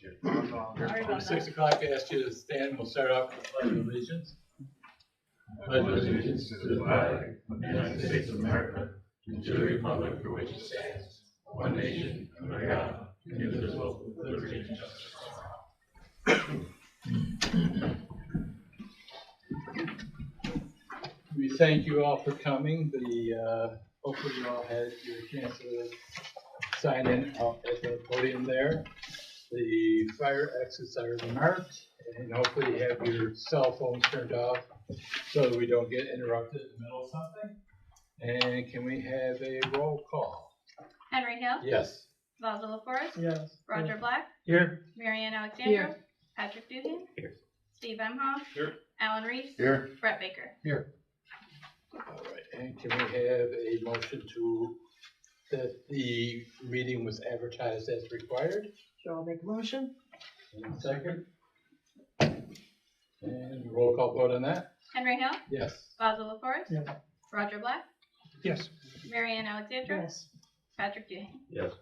Before 6 o'clock, I ask you to stand. We'll start off with the Pledge of Allegiance. I pledge allegiance to the flag of the United States of America and to the republic for which it stands, one nation, under God, indivisible, with liberty and justice. We thank you all for coming. Hopefully you all had your chance to sign in at the podium there. The fire exits are marked, and hopefully you have your cell phones turned off so that we don't get interrupted in the middle of something. And can we have a roll call? Henry Hill? Yes. Basil LaForest? Yes. Roger Black? Here. Marianne Alexandra? Here. Patrick Dugan? Here. Steve Emhoff? Here. Alan Reese? Here. Brett Baker? Here. All right, and can we have a motion that the meeting was advertised as required? Sure, I'll make a motion. And a second. And roll call vote on that? Henry Hill? Yes. Basil LaForest? Yes. Roger Black? Yes. Marianne Alexandra? Yes. Patrick Dugan? Yes.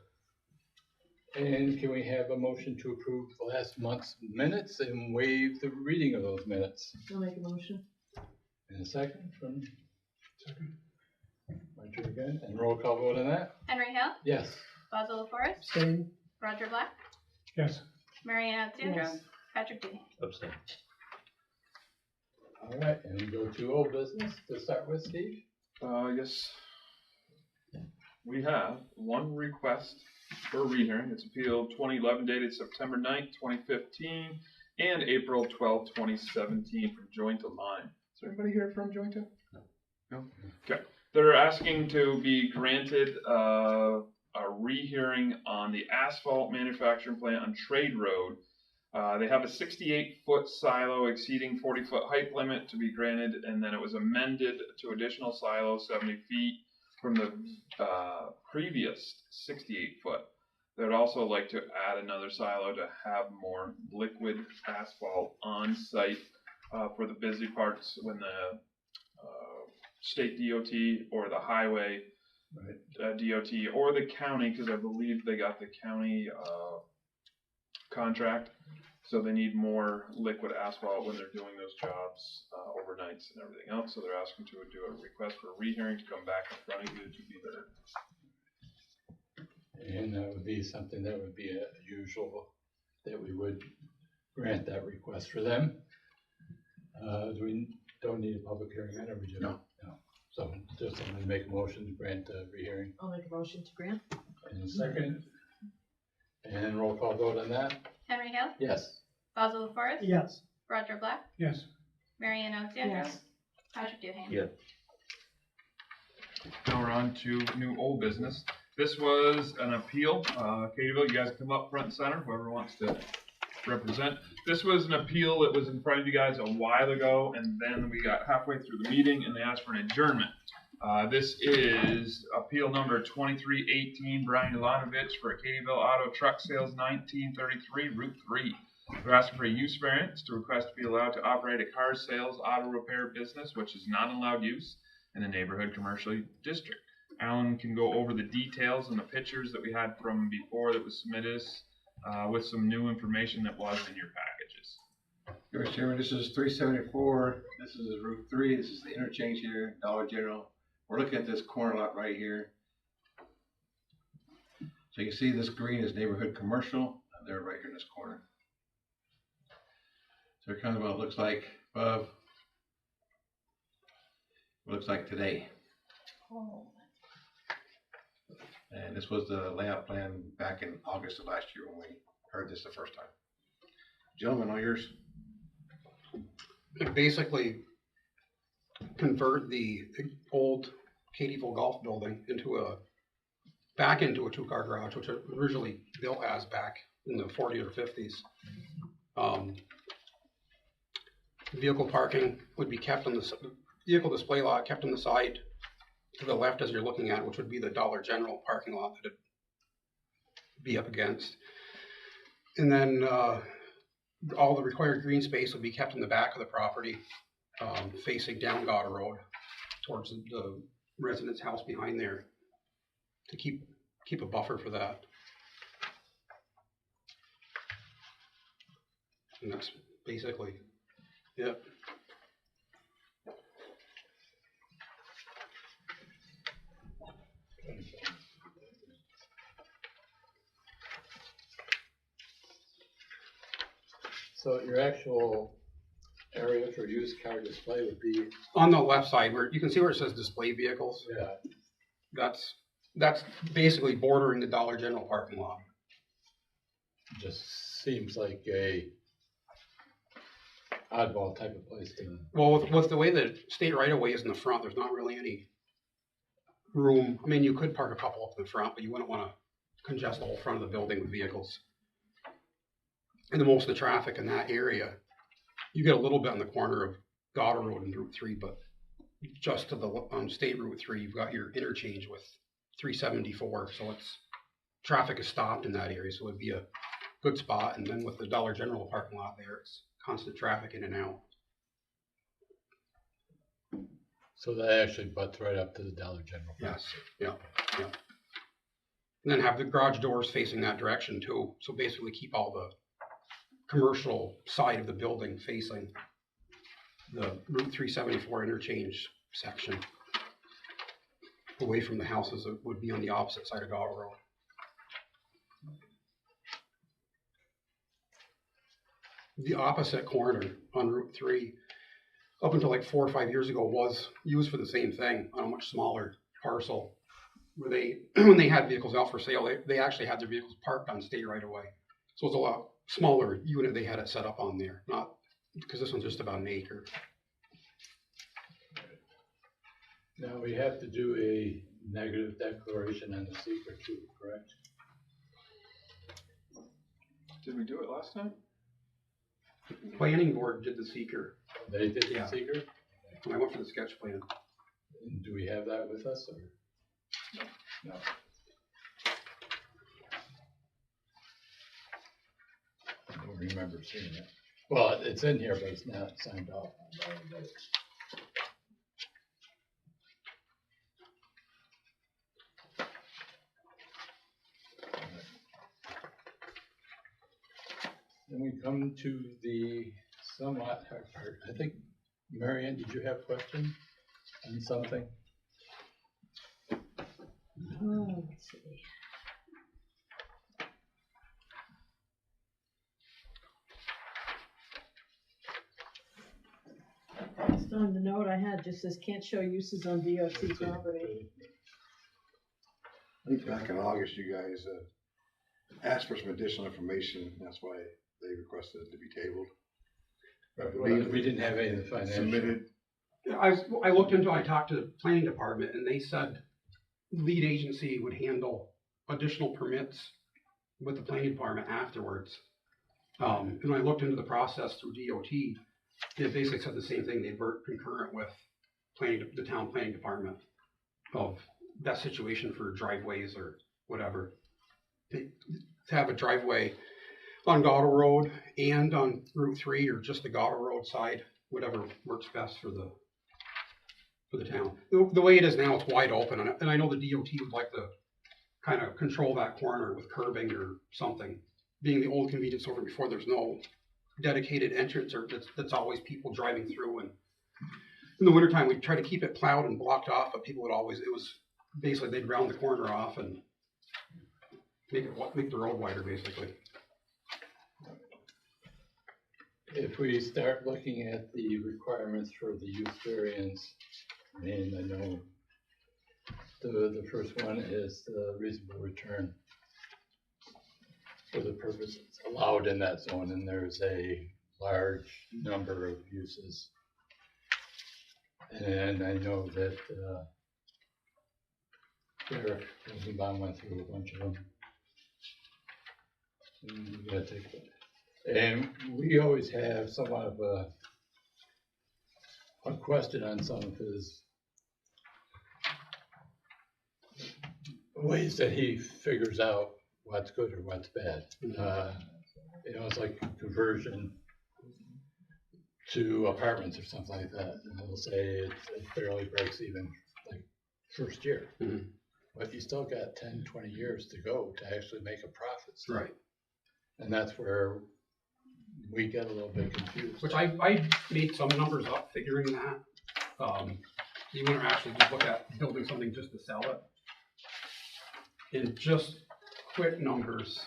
And can we have a motion to approve last month's minutes and waive the reading of those minutes? I'll make a motion. And a second from? Second. Roger again, and roll call vote on that? Henry Hill? Yes. Basil LaForest? Abstain. Roger Black? Yes. Marianne Alexandra? Yes. Patrick Dugan? Abstain. All right, and we go to old business to start with, Steve? Yes. We have one request for a rehearing. It's appeal 2011 dated September 9th, 2015 and April 12th, 2017 from Joint to Line. Is there anybody here from Joint to? No? Okay. They're asking to be granted a rehearing on the asphalt manufacturing plant on Trade Road. They have a 68-foot silo exceeding 40-foot height limit to be granted, and then it was amended to additional silo 70 feet from the previous 68-foot. They'd also like to add another silo to have more liquid asphalt on site for the busy parts when the state DOT or the highway DOT or the county, because I believe they got the county contract, so they need more liquid asphalt when they're doing those jobs overnights and everything else. So they're asking to do a request for a rehearing to come back in front of you to be there. And that would be something that would be usual, that we would grant that request for them. We don't need a public hearing on it, or we do? No. So just I'm going to make a motion to grant the rehearing. I'll make a motion to grant. And a second. And roll call vote on that? Henry Hill? Yes. Basil LaForest? Yes. Roger Black? Yes. Marianne Alexandra? Yes. Patrick Dugan? Yeah. Now we're on to new old business. This was an appeal. Katyville, you guys come up front and center, whoever wants to represent. This was an appeal that was in front of you guys a while ago, and then we got halfway through the meeting and they asked for an adjournment. This is appeal number 2318, Brian Ilanovich for Katyville Auto Truck Sales 1933, Route 3. They're asking for a use variance to request to be allowed to operate a car sales auto repair business, which is not allowed use in the neighborhood commercial district. Alan can go over the details and the pictures that we had from before that was submitted with some new information that was in your packages. Mr. Chairman, this is 374. This is Route 3. This is the interchange here, Dollar General. We're looking at this corner lot right here. So you can see this green is neighborhood commercial. They're right here in this corner. So kind of what it looks like above. What it looks like today. And this was the layout plan back in August of last year when we heard this the first time. Gentlemen, all yours. Basically convert the old Katyville Golf building back into a two-car garage, which it originally built as back in the 40s or 50s. Vehicle parking would be kept on the vehicle display lot, kept on the side to the left as you're looking at, which would be the Dollar General parking lot that it'd be up against. And then all the required green space would be kept in the back of the property, facing down Goddard Road towards the resident's house behind there, to keep a buffer for that. And that's basically, yep. So your actual area for used car display would be, On the left side, where you can see where it says display vehicles, yeah, that's basically bordering the Dollar General parking lot. just seems like a oddball type of place to. Well, with the way the state right of way is in the front, there's not really any room. I mean, you could park a couple up in the front, but you wouldn't want to congest the whole front of the building with vehicles. And the most of the traffic in that area, you get a little bit on the corner of Goddard Road and Route 3, but just to the State Route 3, you've got your interchange with 374, so traffic is stopped in that area, so it'd be a good spot. And then with the Dollar General parking lot there, it's constant traffic in and out. So that actually butts right up to the Dollar General. Yes, yeah. And then have the garage doors facing that direction too. So basically keep all the commercial side of the building facing the Route 374 interchange section. Away from the houses that would be on the opposite side of Goddard Road. The opposite corner on Route 3, up until like 4 or 5 years ago, was used for the same thing on a much smaller parcel. Where they, when they had vehicles out for sale, they actually had their vehicles parked on state right away. So it's a lot smaller unit they had it set up on there, not because this one's just about an acre. Now we have to do a negative declaration on the secret too, correct? Did we do it last time? Planning board did the seeker. They did the Yeah. secret? And I went for the sketch plan. And do we have that with us or? No. I don't remember seeing it. Well, it's in here, but it's not signed off on by anybody. Then we come to the somewhat hard part. I think, Marianne, did you have a question on something? Oh, let's see. Just on the note I had, just says can't show uses on DOT property. I think back in August, you guys asked for some additional information. That's why they requested it to be tabled. Well, we didn't have any of the financial. Submitted. I looked into, I talked to the planning department and they said lead agency would handle additional permits with the planning department afterwards. And I looked into the process through DOT, they basically said the same thing. They were concurrent with the town planning department of that situation for driveways or whatever. To have a driveway on Goddard Road and on Route 3 or just the Goddard Road side, whatever works best for the town. The way it is now, it's wide open, and I know the DOT would like to kind of control that corner with curbing or something. Being the old convenience store before, there's no dedicated entrance, or that's always people driving through. And in the wintertime, we'd try to keep it plowed and blocked off, but people would always, it was basically they'd round the corner off and make the road wider, basically. If we start looking at the requirements for the use variance, and I know the first one is the reasonable return for the purposes allowed in that zone, and there's a large number of uses. And I know that Derek Rosenbaum went through a bunch of them. You gotta take it. And we always have somewhat of a question on some of his ways that he figures out what's good or what's bad. It's like conversion to apartments or something like that. And he'll say it barely breaks even like first year. Mm-hmm. But you still got 10, 20 years to go to actually make a profit. Right. And that's where we got a little bit confused. Which I made some numbers up figuring that. You want to actually just look at building something just to sell it. In just quick numbers.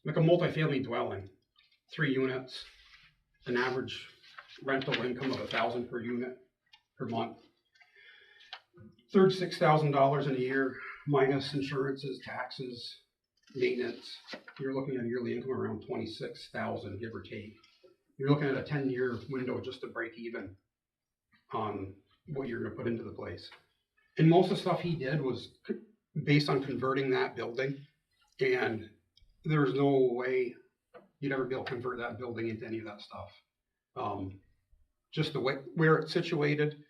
Like a multifamily dwelling, 3 units, an average rental income of $1,000 per unit per month. $36,000 in a year, minus insurances, taxes, maintenance. You're looking at a yearly income around $26,000, give or take. You're looking at a 10-year window just to break even on what you're gonna put into the place. And most of the stuff he did was based on converting that building, and there's no way you'd ever be able to convert that building into any of that stuff. Just the way, where it's situated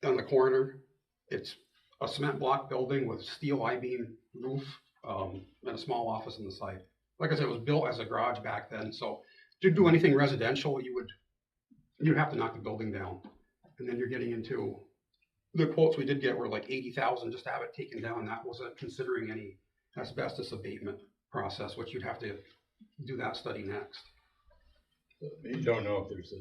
on the corner, it's a cement block building with steel I-beam roof, and a small office on the side. Like I said, it was built as a garage back then, so to do anything residential, you'd have to knock the building down. And then you're getting into, the quotes we did get were like 80,000 just to have it taken down. That wasn't considering any asbestos abatement process, which you'd have to do that study next. You don't know if there's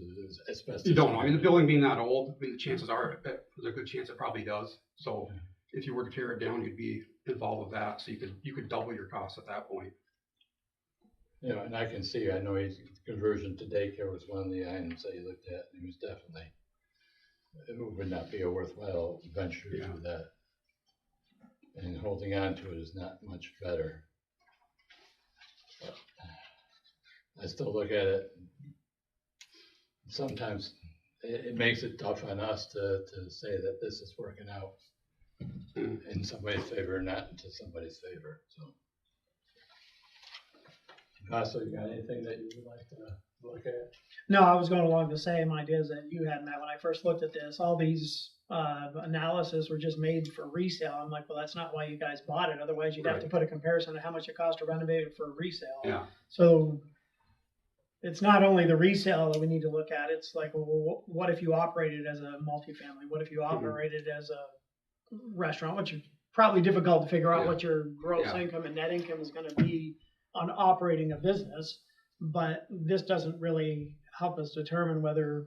asbestos. You don't know. I mean, the building being that old, I mean, the chances are, there's a good chance it probably does. So if you were to tear it down, you'd be involved with that. So you could double your costs at that point. You know, and I can see, I know conversion to daycare was one of the items that he looked at, and it was definitely, it would not be a worthwhile venture to do that. And holding on to it is not much better. But I still look at it, sometimes it makes it tough on us to say that this is working out in somebody's favor, not into somebody's favor, so. Vaso, you got anything that you would like to look at? No, I was going along the same ideas that you had, Matt. When I first looked at this, all these analysis were just made for resale. I'm like, well, that's not why you guys bought it. Otherwise, you'd have to put a comparison to how much it cost to renovate it for resale. Yeah. So it's not only the resale that we need to look at. It's like, well, what if you operated as a multifamily? What if you operated as a restaurant? Which is probably difficult to figure out what your gross income and net income is going to be on operating a business, but this doesn't really help us determine whether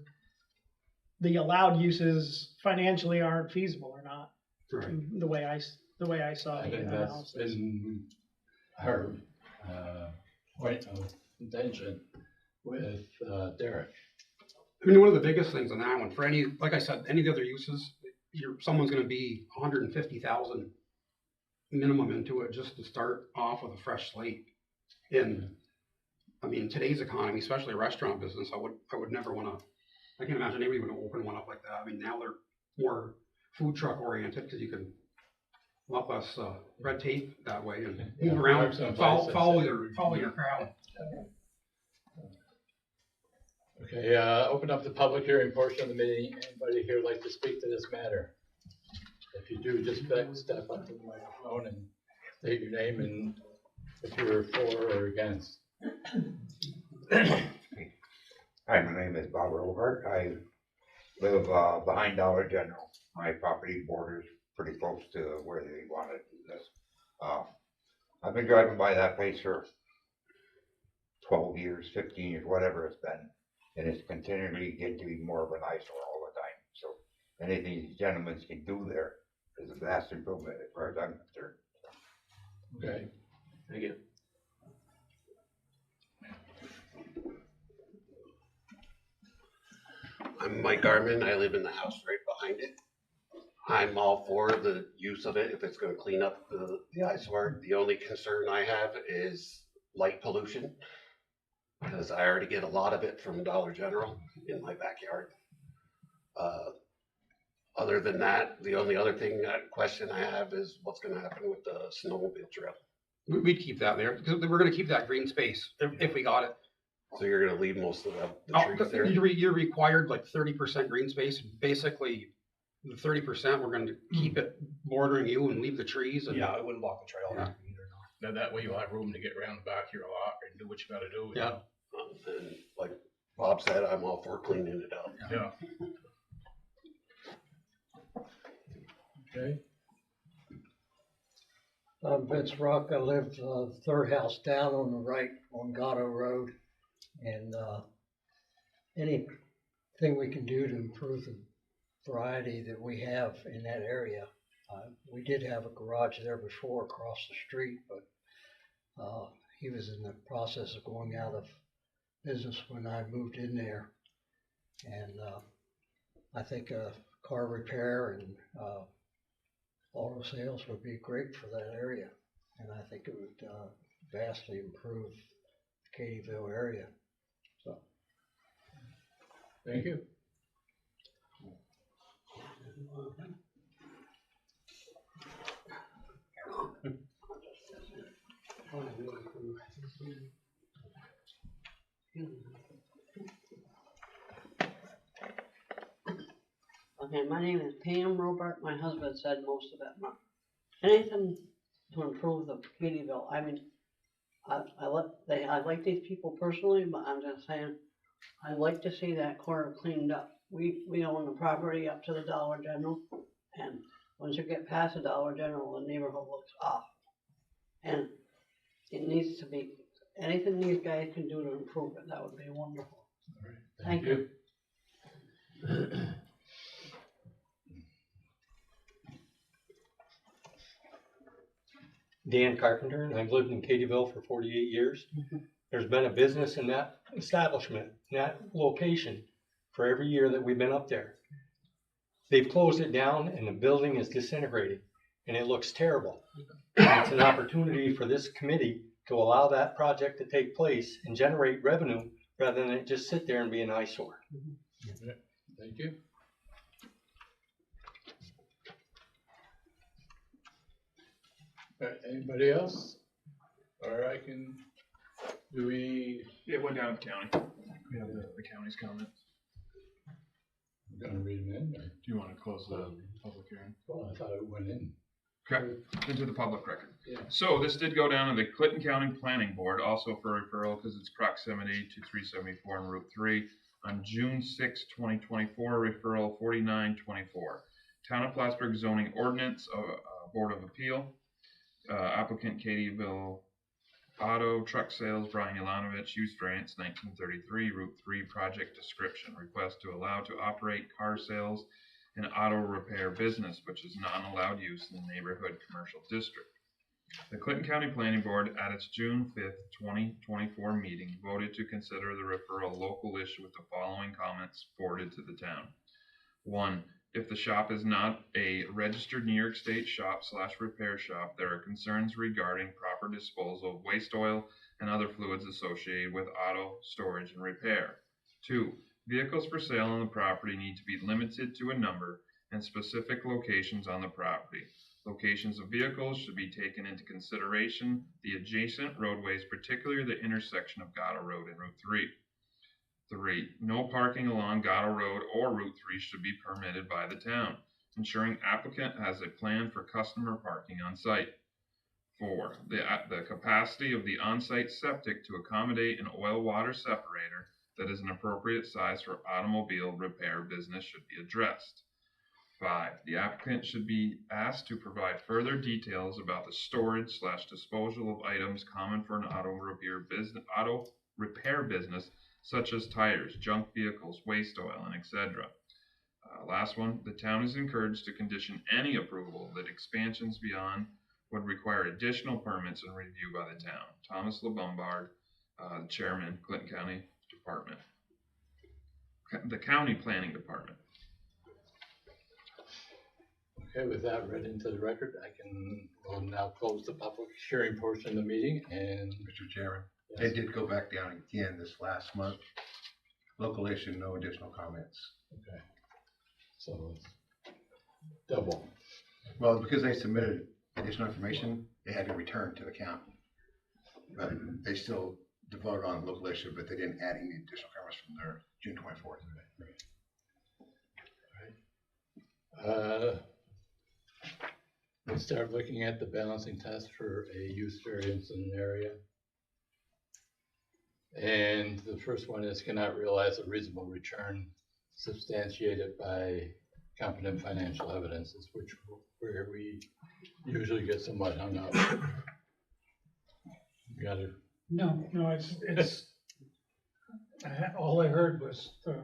the allowed uses financially aren't feasible or not. Right. The way I saw I the think that's analysis. been our point of contention with Derek. I mean, one of the biggest things on that one, for any, like I said, any of the other uses, someone's gonna be 150,000 minimum into it just to start off with a fresh slate. And I mean, today's economy, especially a restaurant business, I would never wanna, I can't imagine anybody would open one up like that. I mean, now they're more food truck oriented because you can a lot less red tape that way and move around, follow your crowd. Okay, open up the public hearing portion of the meeting. Anybody here like to speak to this matter? If you do, just step up to the microphone and state your name and if you're for or against. Hi, my name is Bob Robert. I live behind Dollar General. My property borders pretty close to where they want to do this. I've been driving by that place for 12 years, 15 years, whatever it's been. And it's continually getting to be more of an eyesore all the time. So anything these gentlemen can do there is a vast improvement as far as I'm concerned. Okay. Thank you. I'm Mike Garman. I live in the house right behind it. I'm all for the use of it if it's going to clean up the eyesore. The only concern I have is light pollution, because I already get a lot of it from Dollar General in my backyard. Other than that, the only other question I have is what's going to happen with the snowmobile trail. We'd keep that there because we're going to keep that green space if we got it. So you're going to leave most of the trees there? You're required like 30% green space. Basically, the 30% we're going to keep it bordering you and leave the trees. And, Yeah, I wouldn't block the trail Yeah. either. No. That way you'll have room to get around the back here a lot and do what you gotta do. Yeah. And like Bob said, I'm all for cleaning it up. Yeah. Okay. I'm Vince Ruck. I live third house down on the right on Gatto Road. And anything we can do to improve the variety that we have in that area. We did have a garage there before across the street, but he was in the process of going out of business when I moved in there. And I think car repair and auto sales would be great for that area. And I think it would vastly improve the Katyville area. So. Thank you. Okay, my name is Pam Robert. My husband said most of it. Anything to improve the Katyville. I mean, I like these people personally, but I'm just saying, I'd like to see that corner cleaned up. We own the property up to the Dollar General, and once you get past the Dollar General, the neighborhood looks off. And it needs to be, anything these guys can do to improve it, that would be wonderful. All right, thank you. Dan Carpenter, and I've lived in Katyville for 48 years. There's been a business in that establishment, in that location, for every year that we've been up there. They've closed it down and the building is disintegrating and it looks terrible. And it's an opportunity for this committee to allow that project to take place and generate revenue rather than it just sit there and be an eyesore. Okay, thank you. All right, anybody else? Or I can, it went down to the county. We have the county's comments. I'm gonna read them in, or? Do you want to close the public hearing? Well, I thought it went in. Okay, into the public record. Yeah. So this did go down to the Clinton County Planning Board, also for referral because its proximity to 374 and Route 3 on June 6, 2024, referral 4924. Town of Plattsburgh zoning ordinance, Board of Appeal, applicant Katyville Auto Truck Sales, Brian Yelanovich, use variance 1933, Route 3 project description, request to allow to operate car sales and auto repair business, which is non-allowed use in the neighborhood commercial district. The Clinton County Planning Board at its June 5th, 2024 meeting voted to consider the referral local issue with the following comments forwarded to the town. 1. If the shop is not a registered New York State shop/repair shop, there are concerns regarding proper disposal of waste oil and other fluids associated with auto storage and repair. 2. Vehicles for sale on the property need to be limited to a number and specific locations on the property. Locations of vehicles should be taken into consideration the adjacent roadways, particularly the intersection of Gatto Road and Route 3. 3. No parking along Gatto Road or Route 3 should be permitted by the town, ensuring applicant has a plan for customer parking on site. 4. The capacity of the on-site septic to accommodate an oil-water separator that is an appropriate size for automobile repair business should be addressed. 5. The applicant should be asked to provide further details about the storage/disposal of items common for an auto repair business, such as tires, junk vehicles, waste oil, and etc. Last one, the town is encouraged to condition any approval that expansions beyond would require additional permits and review by the town. Thomas LeBombard, Chairman, Clinton County Department, the County Planning Department. Okay, with that read into the record, we'll now close the public hearing portion of the meeting and. Mr. Chairman, Yes. it did go back down again this last month. Local issue, no additional comments. Okay. So it's double. Well, because they submitted additional information, they had to return to the county. But they still voted on local issue, but they didn't add any additional comments from their June 24th. Let's start looking at the balancing test for a use variance in an area. And the first one is cannot realize a reasonable return substantiated by competent financial evidence, where we usually get somewhat hung up. You gotta, No, it's, all I heard was the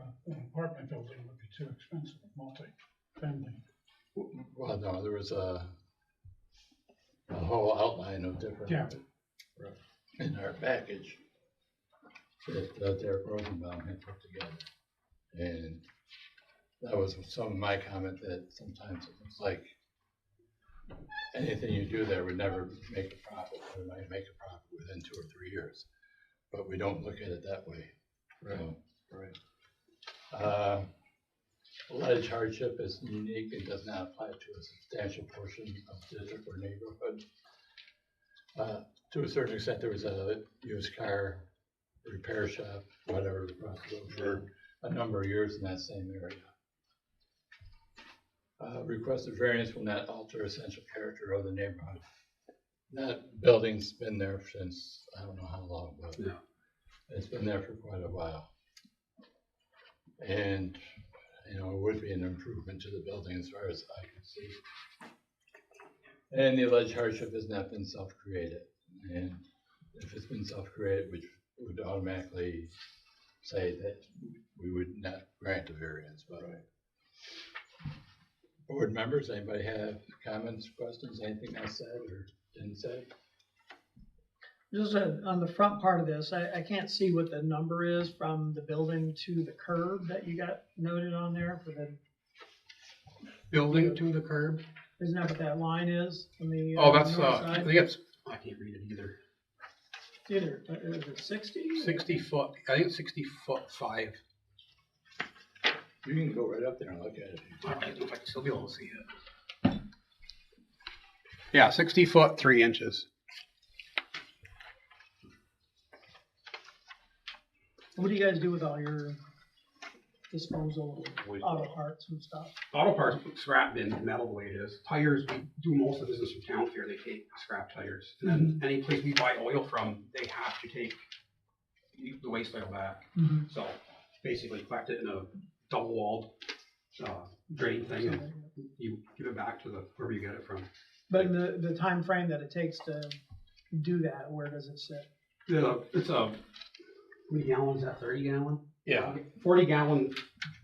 apartment building would be too expensive, multi-family. well, no, there was a whole outline of different. Yeah. In our package that Derek Rosenbaum had put together. And that was some of my comment, that sometimes it looks like anything you do there would never make a profit, or might make a profit within 2 or 3 years. But we don't look at it that way. Right. Alleged hardship is unique and does not apply to a substantial portion of the district or neighborhood. To a certain extent, there was a used car repair shop, whatever, across the road for a number of years in that same area. Requested variance will not alter essential character of the neighborhood. That building's been there since, I don't know how long, but it's been there for quite a while. And, you know, it would be an improvement to the building as far as I can see. And the alleged hardship has not been self-created. And if it's been self-created, which would automatically say that we would not grant a variance. But board members, anybody have comments, questions, anything I said or didn't say? Just on the front part of this, I can't see what the number is from the building to the curb that you got noted on there for the Building to the curb. Isn't that what that line is on the That's, north I side? think it's, I can't read it either. Either, is it 60? 60 foot, I think it's 60'5". You can go right up there and look at it. I don't know if I can still be able to see it. Yeah, 60 foot, 3 inches. What do you guys do with all your disposal of auto parts and stuff? Auto parts, scrap bin, metal the way it is. Tires, we do most of the business from town fair, they take scrap tires. And then any place we buy oil from, they have to take the waste oil back. So basically collect it in a double walled drain thing, and you give it back to wherever you get it from. But in the time frame that it takes to do that, where does it sit? It's a, how many gallons is that, 30 gallon? Yeah. 40 gallon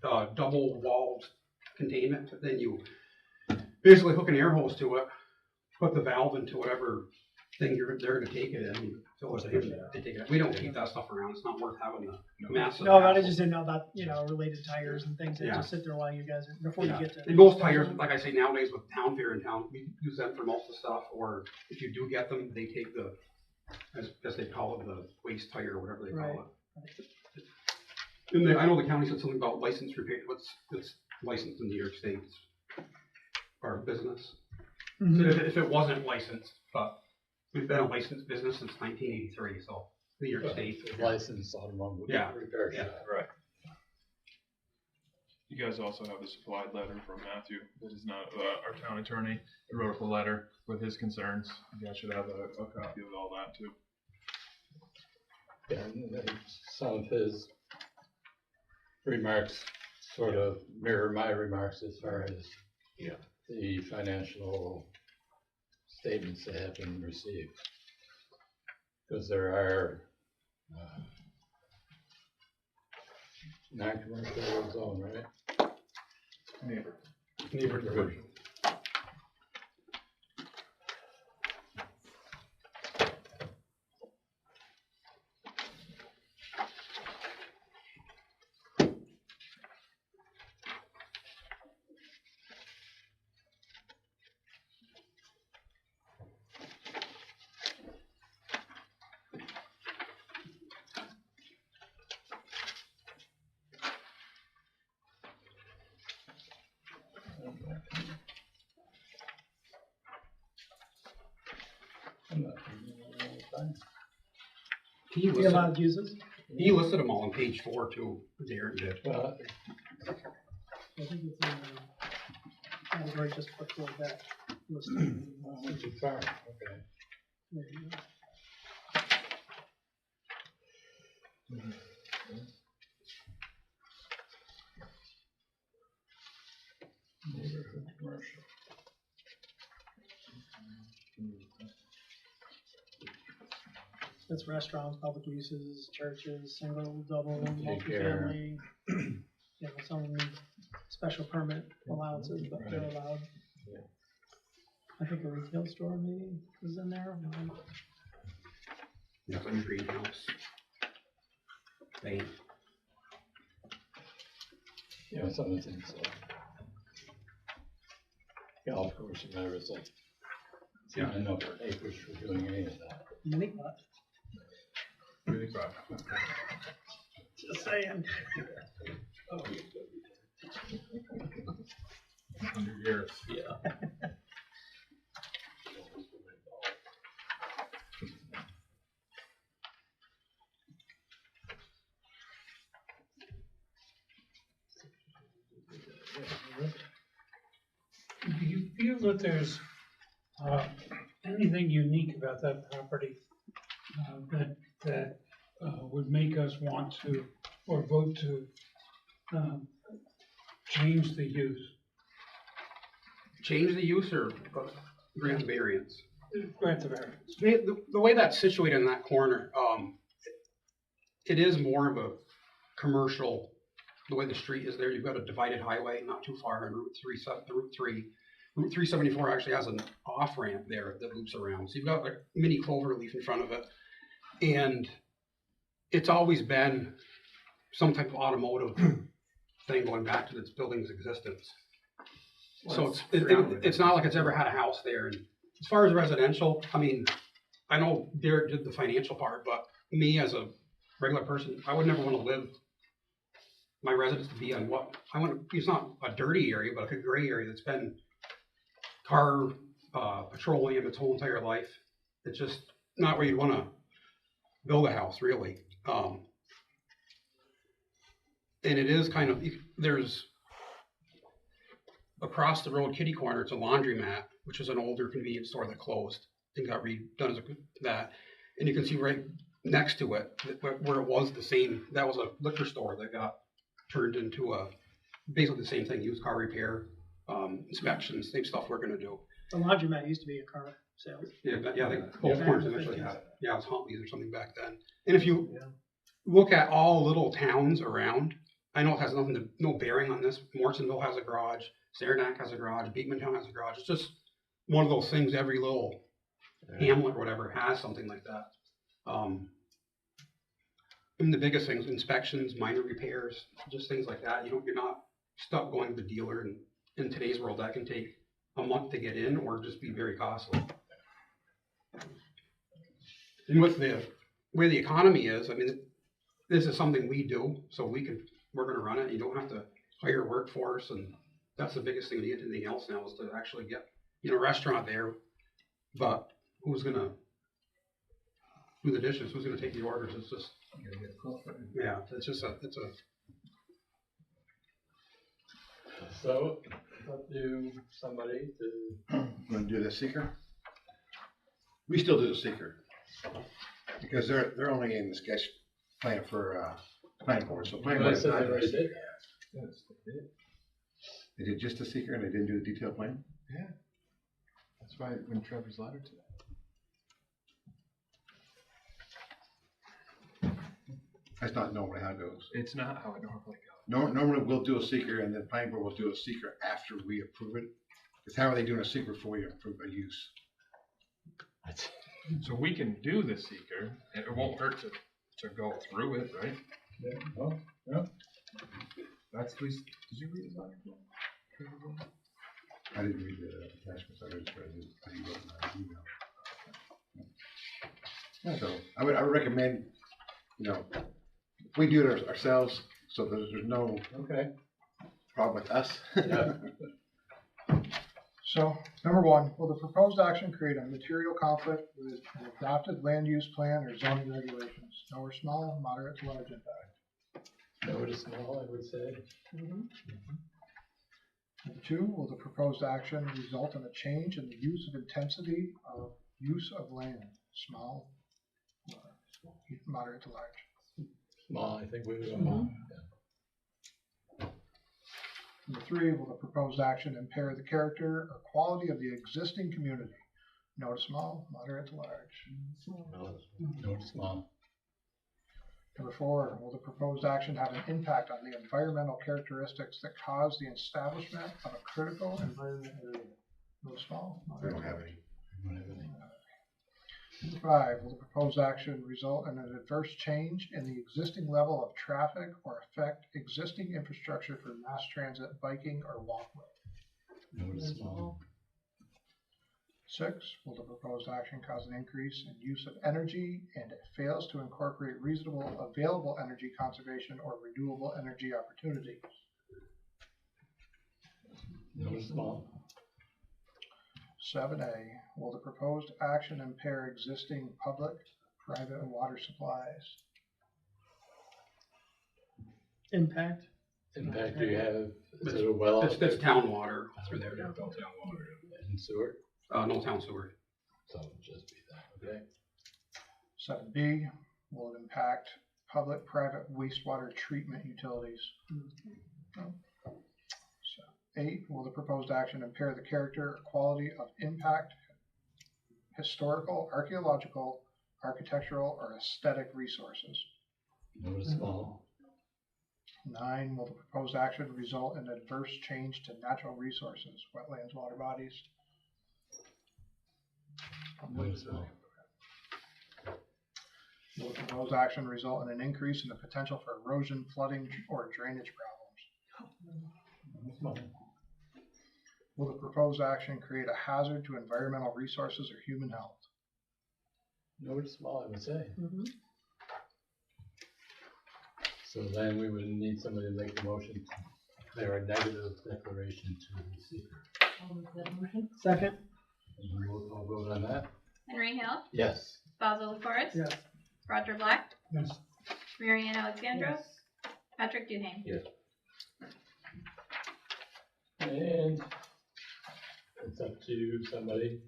double walled containment. Then you basically hook an air hose to it, put the valve into whatever thing they're gonna take it in. You fill it in, they take it. We don't keep that stuff around. It's not worth having the massive. No, I just didn't know about, related tires and things that Yeah. just sit there while you guys, before you get to. And most tires, like I say, nowadays with town fair in town, we use them for most of the stuff, or if you do get them, they take the, as they call it, the waste tire or whatever they call it. And I know the county said something about license repair, it's licensed in New York State, our business. So if it wasn't licensed, but we've been a licensed business since 1983, so New York State. Licensed automobile repair shop. Right. You guys also have the supplied letter from Matthew, that is not our town attorney. He wrote up a letter with his concerns. You guys should have a copy of all that too. Yeah, and then some of his remarks sort of mirror my remarks as far as the financial statements that have been received. Because there are non-commercial zone, right? Neighbor diversion. He He listed them all on page 4 too, Darren did. I think it's in category just before that. listed. Okay. There you go. Neighborhood commercial. That's restaurants, public uses, churches, single, double, Daycare. multifamily. You know, some of them need special permit allowances, but they're allowed. Yeah. I think a retail store maybe is in there. Yeah, like greenhouse. Bank. Yeah, some of the things like golf course or whatever, it's like, it's not enough acres for doing any of that. Mini pot. Really proud. Just saying. 100 years. Yeah. Do you feel that there's anything unique about that property that would make us want to, or vote to change the use? Change the use or grant variance? Grant the variance. The way that's situated in that corner, it is more of a commercial, the way the street is there, you've got a divided highway not too far on Route 3. Route 374 actually has an off-ramp there that loops around. So you've got a mini clover leaf in front of it. And it's always been some type of automotive thing going back to its building's existence. So it's not like it's ever had a house there. And as far as residential, I mean, I know Derek did the financial part, but me as a regular person, I would never want to live my residence to be on what I want. It's not a dirty area, but like a gray area that's been car petroleum its whole entire life. It's just not where you'd want to build a house, really. And it is kind of, there's across the road kitty corner, it's a laundromat, which is an older convenience store that closed and got redone as that. And you can see right next to it where it was the same, that was a liquor store that got turned into basically the same thing, used car repair, inspections, same stuff we're gonna do. The laundromat used to be a car sales. Yeah, I think both corners eventually had it. Yeah, it was Huntley's or something back then. And if you look at all little towns around, I know it has no bearing on this. Morrisonville has a garage, Saranac has a garage, Beekmantown has a garage. It's just one of those things, every little hamlet or whatever has something like that. And the biggest things, inspections, minor repairs, just things like that. You're not stuck going to the dealer, and in today's world that can take a month to get in or just be very costly. And with the way the economy is, I mean, this is something we do, so we're gonna run it. You don't have to hire a workforce, and that's the biggest thing to get anything else now is to actually get, a restaurant there, but who's gonna do the dishes? Who's gonna take the orders? It's just, yeah, it's just it's a. So, up to somebody to. Want to do the seeker? We still do the seeker. Because they're only in the sketch plan for, planning board, so planning board is not. They did just the seeker and they didn't do the detailed plan? Yeah. That's why when Trevor's letter to that. That's not normally how it goes. It's not how it normally goes. Normally we'll do a seeker and then planning board will do a seeker after we approve it. Because how are they doing a seeker before we approve a use? So we can do the seeker, and it won't hurt to go through it, right? Yeah, oh, yeah. Did you read his letter? I didn't read the attachments, I just read it, I didn't get my email. So I would recommend, we do it ourselves, so there's no problem with us. Yeah. So, number one, will the proposed action create a material conflict with an adopted land use plan or zoning regulations? No or small, moderate to large impact? No to small, I would say. Number two, will the proposed action result in a change in the use of intensity of use of land? Small, moderate to large? Small, I think we would. Yeah. Number three, will the proposed action impair the character or quality of the existing community? No to small, moderate to large. No to small. Number 4, will the proposed action have an impact on the environmental characteristics that cause the establishment of a critical environment area? No to small, We moderate don't to have large. any. Number 5, will the proposed action result in an adverse change in the existing level of traffic or affect existing infrastructure for mass transit, biking, or walkway? No to small. 6, will the proposed action cause an increase in use of energy and it fails to incorporate reasonable available energy conservation or renewable energy opportunities? No to small. 7A, will the proposed action impair existing public, private, and water supplies? Impact. Impact, do you have, is it a well? That's, out there? that's town water through there. Don't tell water. And sewer? No town sewer. So it'll just be that, okay? 7B, will it impact public, private wastewater treatment utilities? No. 8, will the proposed action impair the character or quality of impact, historical, archaeological, architectural, or aesthetic resources? No to small. 9, will the proposed action result in adverse change to natural resources, wetlands, water bodies? No to small. Will the proposed action result in an increase in the potential for erosion, flooding, or drainage problems? No to small. Will the proposed action create a hazard to environmental resources or human health? No to small, I would say. Mhm. So then we would need somebody to make a motion to declare a negative declaration to the seeker. Second. And we'll call vote on that. Henry Hill, Yes. Basil LaForest, Yes. Roger Black, Yes. Marianne Alexandros, Patrick Duhane. Yes. And it's up to somebody.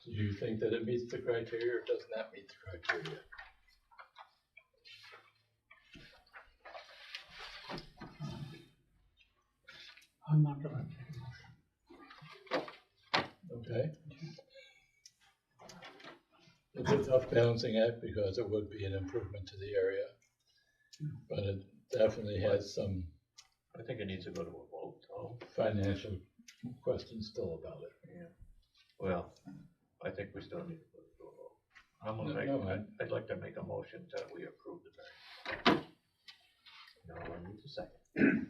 Do you think that it meets the criteria or does not meet the criteria? I'm not gonna. Okay. It's a tough balancing act because it would be an improvement to the area. But it definitely has some. I think it needs to go to a vote, though. Financial questions still about it. Yeah. Well, I think we still need to go to a vote. I'm gonna I'd like to make a motion that we approve the variance. No, I need a second.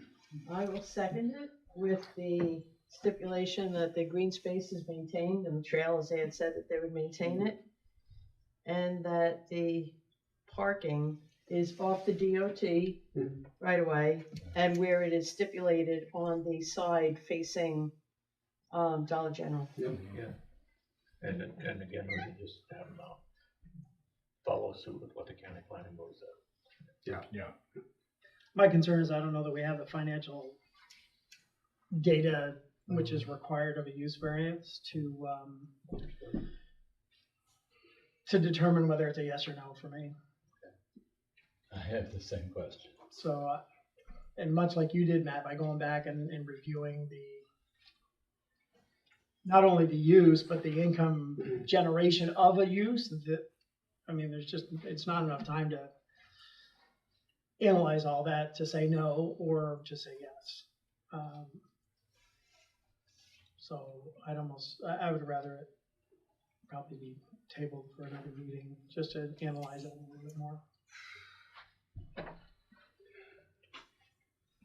I will second it with the stipulation that the green space is maintained and the trail, as they had said that they would maintain it. And that the parking is off the DOT right away and where it is stipulated on the side facing Dollar General. Yeah. And again, we can just have them follow suit with what the county planning board said. Yeah. My concern is I don't know that we have the financial data which is required of a use variance to determine whether it's a yes or no for me. I have the same question. So, and much like you did, Matt, by going back and reviewing not only the use, but the income generation of a use, it's not enough time to analyze all that to say no or to say yes. So I would rather it probably be tabled for another meeting, just to analyze it a little bit more.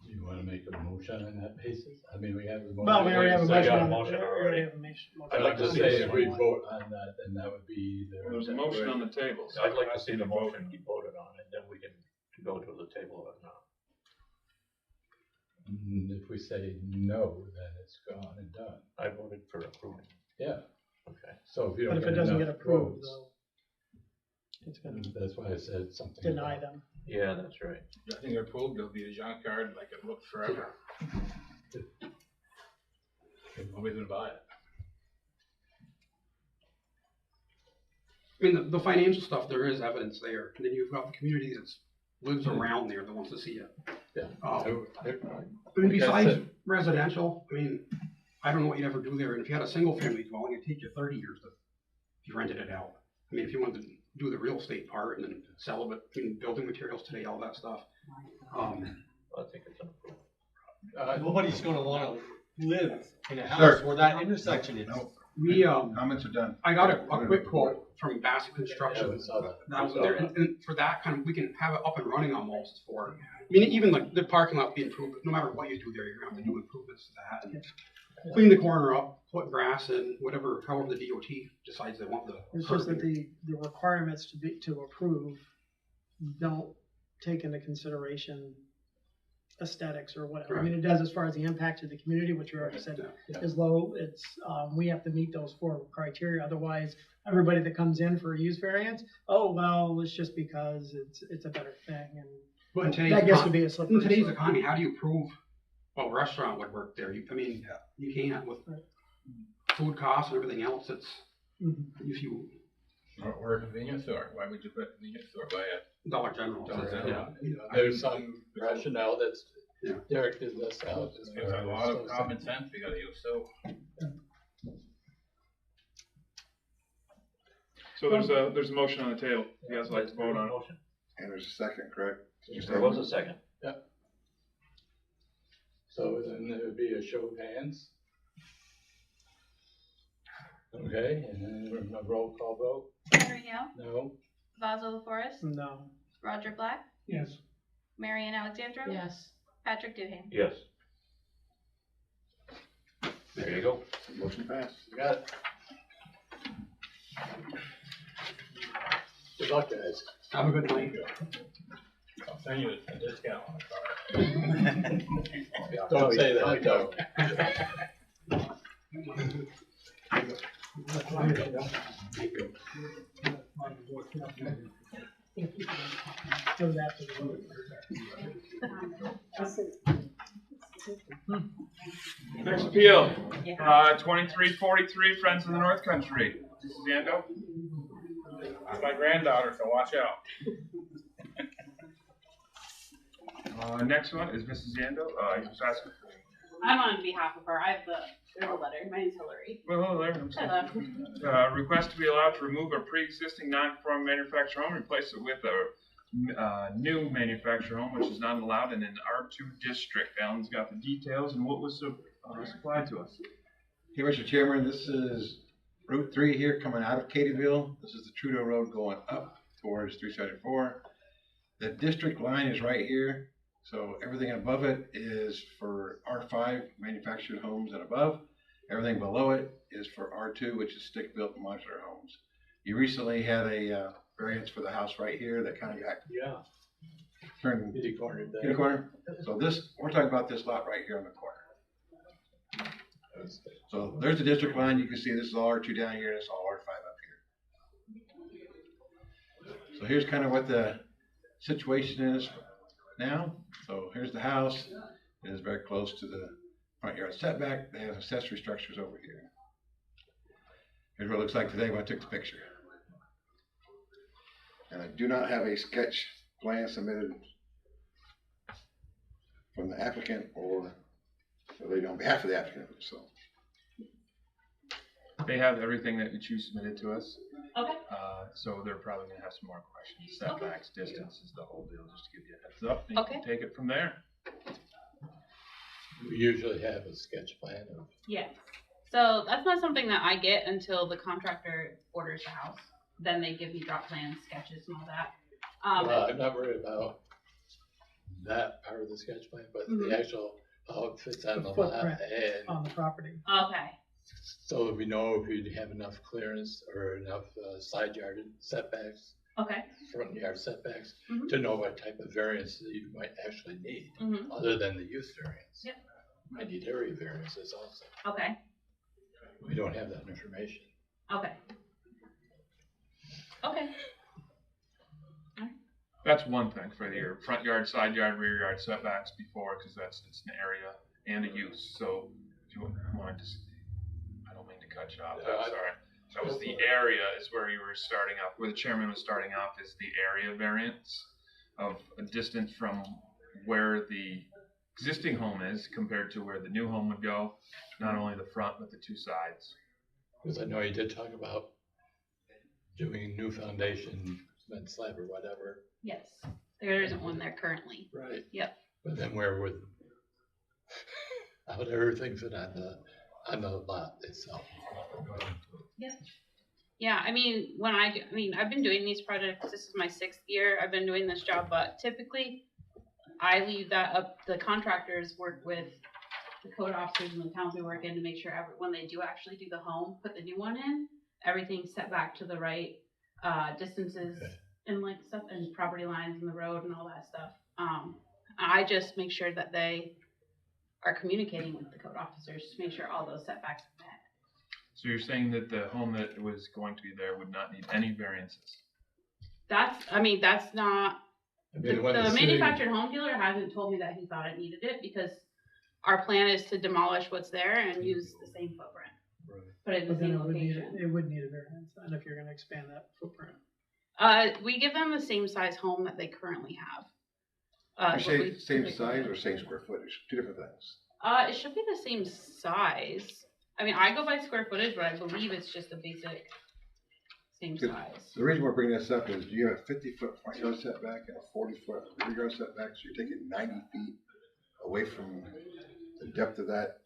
Do you want to make a motion on that basis? I mean, we have a motion. Well, we already have a motion on it. motion We already. already have a motion. I'd like to say if we vote on that, then that would be Well, there's a motion on the table. So I'd like to see the motion be voted on, and then we can go to the table or not. If we say no, then it's gone and done. I voted for approving. Yeah. Okay. So if you But don't if it get doesn't enough get approved, votes, though, it's gonna that's why I said something. deny about- them. Yeah, that's right. Nothing approved, it'll be a junkyard like it looked forever. Nobody's gonna buy it. I mean, the financial stuff, there is evidence there, and then you've got the community that lives around there that wants to see it. Yeah. I mean, Like I besides said- residential, I mean, I don't know what you'd ever do there, and if you had a single family dwelling, it'd take you 30 years to if you rented it out. I mean, if you wanted to do the real estate part and then sell it, I mean, building materials today, all that stuff. I think it's an Nobody's gonna wanna live in a Sir. house where that intersection is. We, Comments are done. I got a quick quote from Bassett Construction. Now, and for that kind of, we can have it up and running almost for, I mean, even like the parking lot be improved, no matter what you do there, you're gonna have to do improvements to that. And clean the corner up, put grass in, whatever, however the DOT decides they want the. It's just that the requirements to approve don't take into consideration aesthetics or whatever. I mean, it does as far as the impact to the community, which you already said is low. It's, we have to meet those 4 criteria. Otherwise, everybody that comes in for a use variance, oh, well, it's just because it's a better thing. And But in that gets to be a slippery in today's slope. economy, how do you prove a restaurant would work there? I mean, you can't with food costs and everything else. It's, if you. Or a convenience store, why would you put a convenience store by a Dollar General. There's some rationale that's directed us out. It's a lot of common sense we gotta use, so. So there's a motion on the table. You guys like to vote on it? And there's a second, correct? There was a second. Yep. So then there would be a show of hands. Okay, and then a roll call vote. Henry Hale, No. Basil LaForest, No. Roger Black, Yes. Marian Alexandra. Yes. Patrick Duhane. Yes. There you go. Motion passed. You got it. Good luck, guys. Have a good night. I'll send you a discount on the car. Don't say that, though. Goes after the vote. Next appeal, 2343 Friends of the North Country. This is Ando. That's my granddaughter, so watch out. Next one is Mrs. Ando. You just ask her. I'm on behalf of her. I have there's a letter. My name's Hillary. Well, hello there. Hello. Request to be allowed to remove a pre-existing non-conforming manufactured home, replace it with a new manufactured home, which is not allowed in an R2 district. Alan's got the details and what was supplied to us. Hey, Mr. Chairman, this is Route 3 here coming out of Cadyville. This is the Trudeau Road going up towards 374. The district line is right here. So everything above it is for R5 manufactured homes and above. Everything below it is for R2, which is stick-built modular homes. You recently had a variance for the house right here that kind of got turned Kitty corner. kitty corner. So this, we're talking about this lot right here on the corner. So there's the district line. You can see this is all R2 down here, and it's all R5 up here. So here's kind of what the situation is now. So here's the house. It is very close to the front yard setback. They have accessory structures over here. Here's what it looks like today when I took the picture. And I do not have a sketch plan submitted from the applicant or related on behalf of the applicant, so. They have everything that you submitted to us. Okay. So they're probably gonna have some more questions. Setbacks, distances, the whole deal, just to give you a heads up. You can take it from there. We usually have a sketch plan of. Yes. So that's not something that I get until the contractor orders the house. Then they give me drop plans, sketches, and all that. Well, I'm not worried about that part of the sketch plan, but the actual, how it fits on the lot footprint and. on the property. Okay. So that we know if we have enough clearance or enough side yard setbacks. Okay. Front yard setbacks to know what type of variance that you might actually need, Mhm. other than the use variance. Yep. Might need area variances also. Okay. We don't have that information. Okay. Okay. That's one thing for your front yard, side yard, rear yard setbacks before, because it's an area and a use. So if you wanted to, I don't mean to cut you off. I'm sorry. That was the area is where you were starting off. Where the chairman was starting off is the area variance of a distance from where the existing home is compared to where the new home would go. Not only the front but the two sides. Because I know you did talk about doing new foundation, cement slab or whatever. Yes, there isn't one there currently. Right. Yep. But then where would, how would everything fit on the lot itself? Yep. Yeah, I mean, I've been doing these projects, this is my 6th year, I've been doing this job, but typically I leave that up, the contractors work with the code officers in the towns we work in to make sure when they do actually do the home, put the new one in, everything's set back to the right distances and like stuff and property lines in the road and all that stuff. I just make sure that they are communicating with the code officers to make sure all those setbacks are met. So you're saying that the home that was going to be there would not need any variances? That's not, the manufactured home dealer hasn't told me that he thought it needed it because our plan is to demolish what's there and use the same footprint. Right. But in the But then same it would need, location. it would need a variance then if you're gonna expand that footprint. We give them the same size home that they currently have. You say same size or same square footage? Two different things. It should be the same size. I mean, I go by square footage, but I believe it's just a basic same Good. size. The reason we're bringing this up is you have a 50-foot front yard setback and a 40-foot rear yard setback, so you're taking 90 feet away from the depth of that.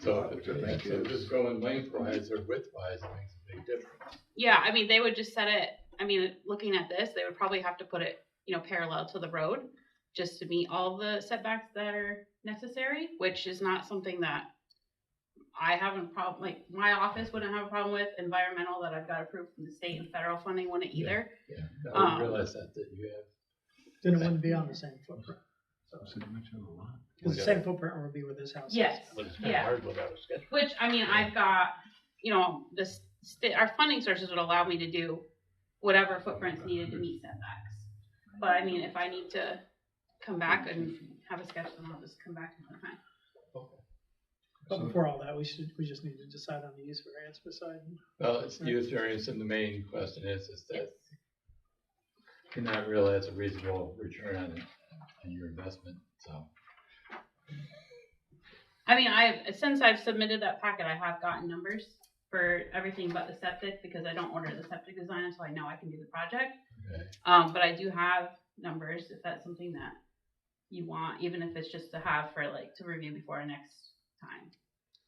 So, which I think so is just going lengthwise or widthwise, it makes a big difference. Yeah, I mean, they would just set it, I mean, looking at this, they would probably have to put it, parallel to the road just to meet all the setbacks that are necessary, which is not something that I have a problem, like my office wouldn't have a problem with. Environmental that I've got approved from the state and federal funding wouldn't either. Yeah, I didn't realize that you have. Then it wouldn't be on the same footprint. Because the same footprint would be where this house is. Yes, But it's kind of yeah. hard without a schedule. Which, I mean, I've got, our funding sources would allow me to do whatever footprints needed to meet setbacks. But I mean, if I need to come back and have a sketch, then I'll just come back and fine. But before all that, we just need to decide on the use variance beside. Well, it's the use variance, and the main question is that you're not really as a reasonable return on your investment, so. I mean, since I've submitted that packet, I have gotten numbers for everything but the septic because I don't order the septic design until I know I can do the project. Okay. But I do have numbers if that's something that you want, even if it's just to have for to review before our next time.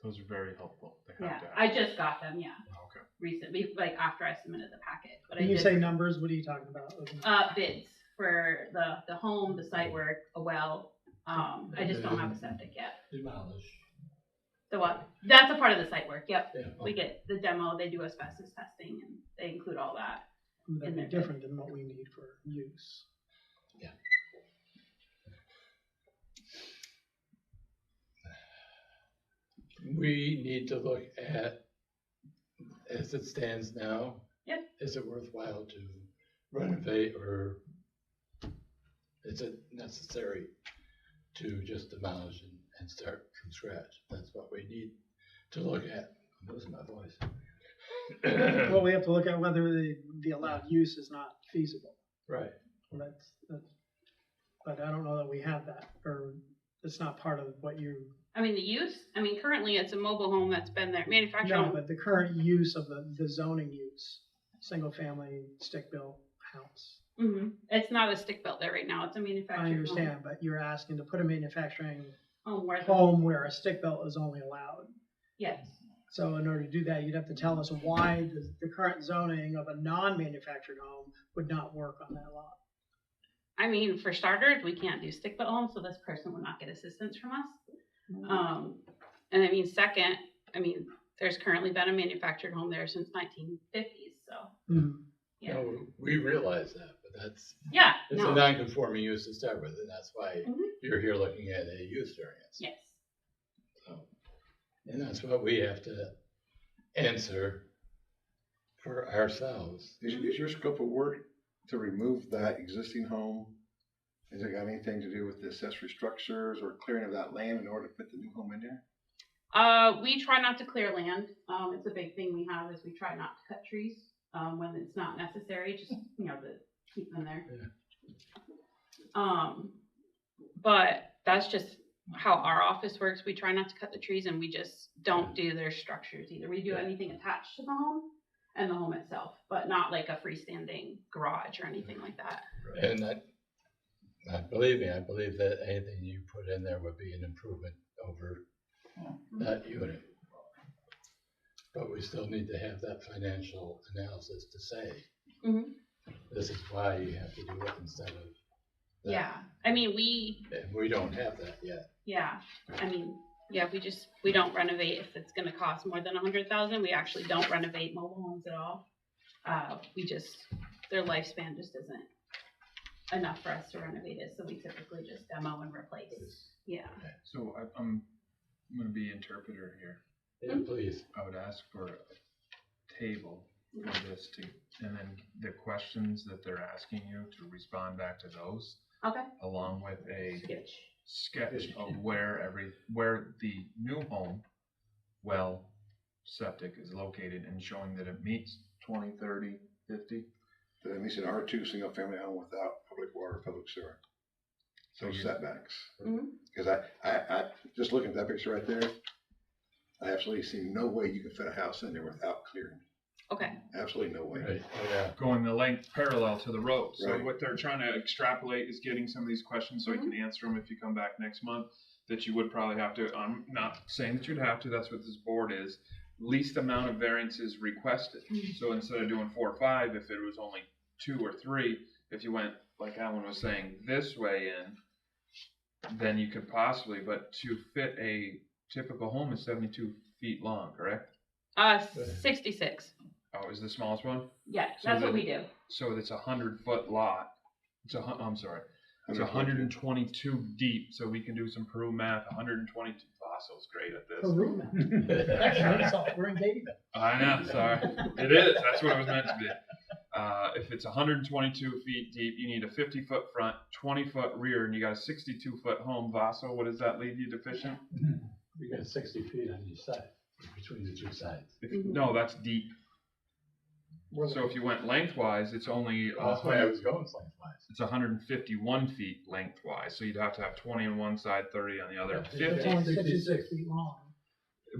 Those are very helpful. They Yeah, have to have. I just got them. Yeah, Okay. recently, after I submitted the packet. But When you say numbers, what are you talking about? bids for the home, the site work, a well. I just don't have a septic yet. Demolish. The what? That's a part of the site work. Yep. Yeah, We get the demo. They do asbestos testing, and they include all that. That'd be different than what we need for use. Yeah. We need to look at, as it stands now. Yep. Is it worthwhile to renovate, or is it necessary to just demolish and start from scratch? That's what we need to look at. I'm losing my voice. Well, we have to look at whether the allowed use is not feasible. Right. That's, but I don't know that we have that, or it's not part of what you. I mean, the use. I mean, currently it's a mobile home that's been there, manufactured No, home. but the current use of the zoning use, single family stick built house. Mm-hmm. It's not a stick built there right now. It's a manufactured I understand, home. but you're asking to put a manufacturing Where home where a stick built is only allowed. Yes. So in order to do that, you'd have to tell us why the current zoning of a non-manufactured home would not work on that lot. I mean, for starters, we can't do stick built homes, so this person would not get assistance from us. And I mean, second, I mean, there's currently been a manufactured home there since 1950s, so. Yeah. No, we realize that, but that's. Yeah, It's no. a non-conforming use to start with, and that's why you're here looking at a use variance. Yes. So, and that's what we have to answer for ourselves. Is your scope of work to remove that existing home? Has it got anything to do with the accessory structures or clearing of that land in order to put the new home in there? We try not to clear land. It's a big thing we have is we try not to cut trees when it's not necessary, just to keep them there. Yeah. But that's just how our office works. We try not to cut the trees, and we just don't do their structures either. We do anything attached to the home, and the home itself, but not like a freestanding garage or anything like that. And believe me, I believe that anything you put in there would be an improvement over that unit. But we still need to have that financial analysis to say, this is why you have to do it instead of that. Yeah, I mean, And we don't have that yet. yeah, I mean, yeah, we don't renovate if it's gonna cost more than 100,000. We actually don't renovate mobile homes at all. Their lifespan just isn't enough for us to renovate it, so we typically just demo and replace. Yeah. So I'm gonna be interpreter here. Yeah, please. I would ask for a table for this to, and then the questions that they're asking you to respond back to those. Okay. Along with a sketch of where the new home well septic is located and showing that it meets 20, 30, 50. That it means an R2 single family home without public water, public sewer. So setbacks. Because I just looking at that picture right there, I absolutely see no way you can fit a house in there without clearing. Okay. Absolutely no way. Right. Oh, yeah. Going the length parallel to the road. So Right. what they're trying to extrapolate is getting some of these questions so you can answer them if you come back next month, that you would probably have to, I'm not saying that you'd have to, that's what this board is, least amount of variances requested. So instead of doing 4 or 5, if it was only 2 or 3, if you went, like Alan was saying, this way in, then you could possibly, but to fit a typical home is 72 feet long, correct? 66. Oh, is the smallest one? Yeah, that's what we do. So it's 100-foot lot. I'm sorry. It's 122 deep, so we can do some Peru math. 122. Fossil's great at this. Peru math. That's all. We're in Gateville. I know. Sorry, it is. That's what it was meant to be. If it's 122 feet deep, you need a 50-foot front, 20-foot rear, and you got a 62-foot home. Vaso, what does that leave you deficient? You got 60 feet on each side, between the two sides. No, that's deep. So if you went lengthwise, it's only. That's why I was going lengthwise. It's 151 feet lengthwise, so you'd have to have 20 on one side, 30 on the other. It's only 66 feet long.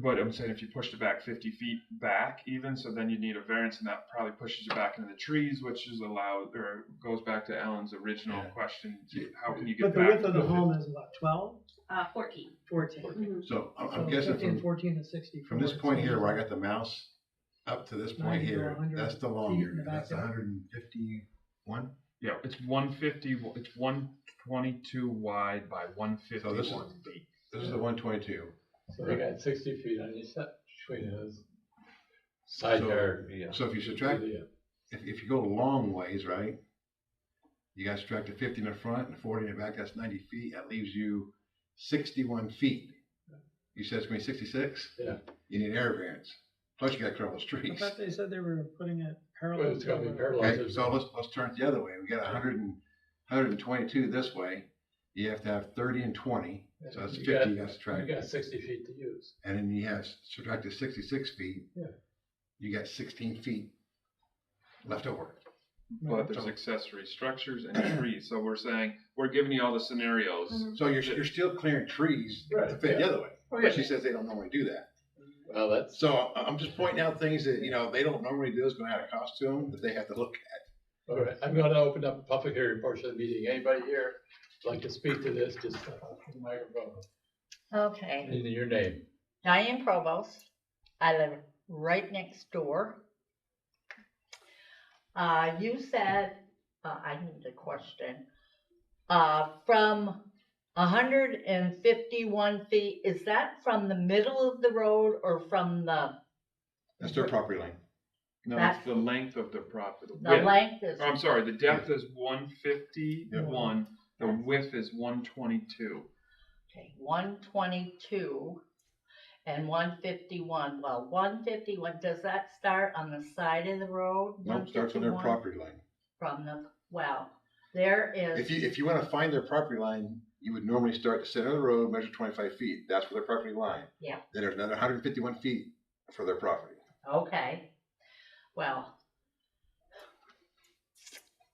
But I'm saying if you pushed it back 50 feet back even, so then you'd need a variance, and that probably pushes you back into the trees, which is allowed, or goes back to Alan's original question. How can you get But the back? width of the home is about 12? 14. 14. So I'm So guessing 15, 14 and 64. from this point here where I got the mouse up to this point 90 to here, 100 that's the long feet in area. the That's backyard. 151. Yeah, it's 150. It's 122 wide by 151 So this is deep. This is the 122. So they got 60 feet on each side between those side yard. So if you subtract, if you go long ways, right? You got to subtract the 50 in the front and 40 in the back. That's 90 feet. That leaves you 61 feet. You said it's going to be 66. Yeah. You need air variance. Plus you got to clear all those I trees. thought they said they were putting it parallel. Well, it's gotta be to- parallel. Okay, so let's turn it the other way. We got 122 this way. You have to have 30 and 20. So that's 50 you got to subtract. You got 60 feet to use. And then you have subtracted 66 feet. Yeah. You got 16 feet left over. But there's accessory structures and trees. So we're saying, we're giving you all the scenarios. So you're still clearing trees to fit the other way. Oh, yeah. She says they don't normally do that. Well, that's. So I'm just pointing out things that, they don't normally do. It's going to add a cost to them that they have to look at. All right, I'm going to open up a public hearing portion of the meeting. Anybody here like to speak to this? Just open the microphone. Okay, And your name. Diane Provost. I live right next door. You said, I need a question, from 151 feet, is that from the middle of the road or from the? That's their property line. No, That's- it's the length of the property. The length is. Oh, I'm sorry, the depth is 151, the width is 122. Okay, 122 and 151. Well, 151, does that start on the side of the road? Nope, starts on their 151? property line. From the, well, there is. If you want to find their property line, you would normally start at the center of the road, measure 25 feet. That's for their property line. Yeah. Then there's another 151 feet for their property. Okay, well,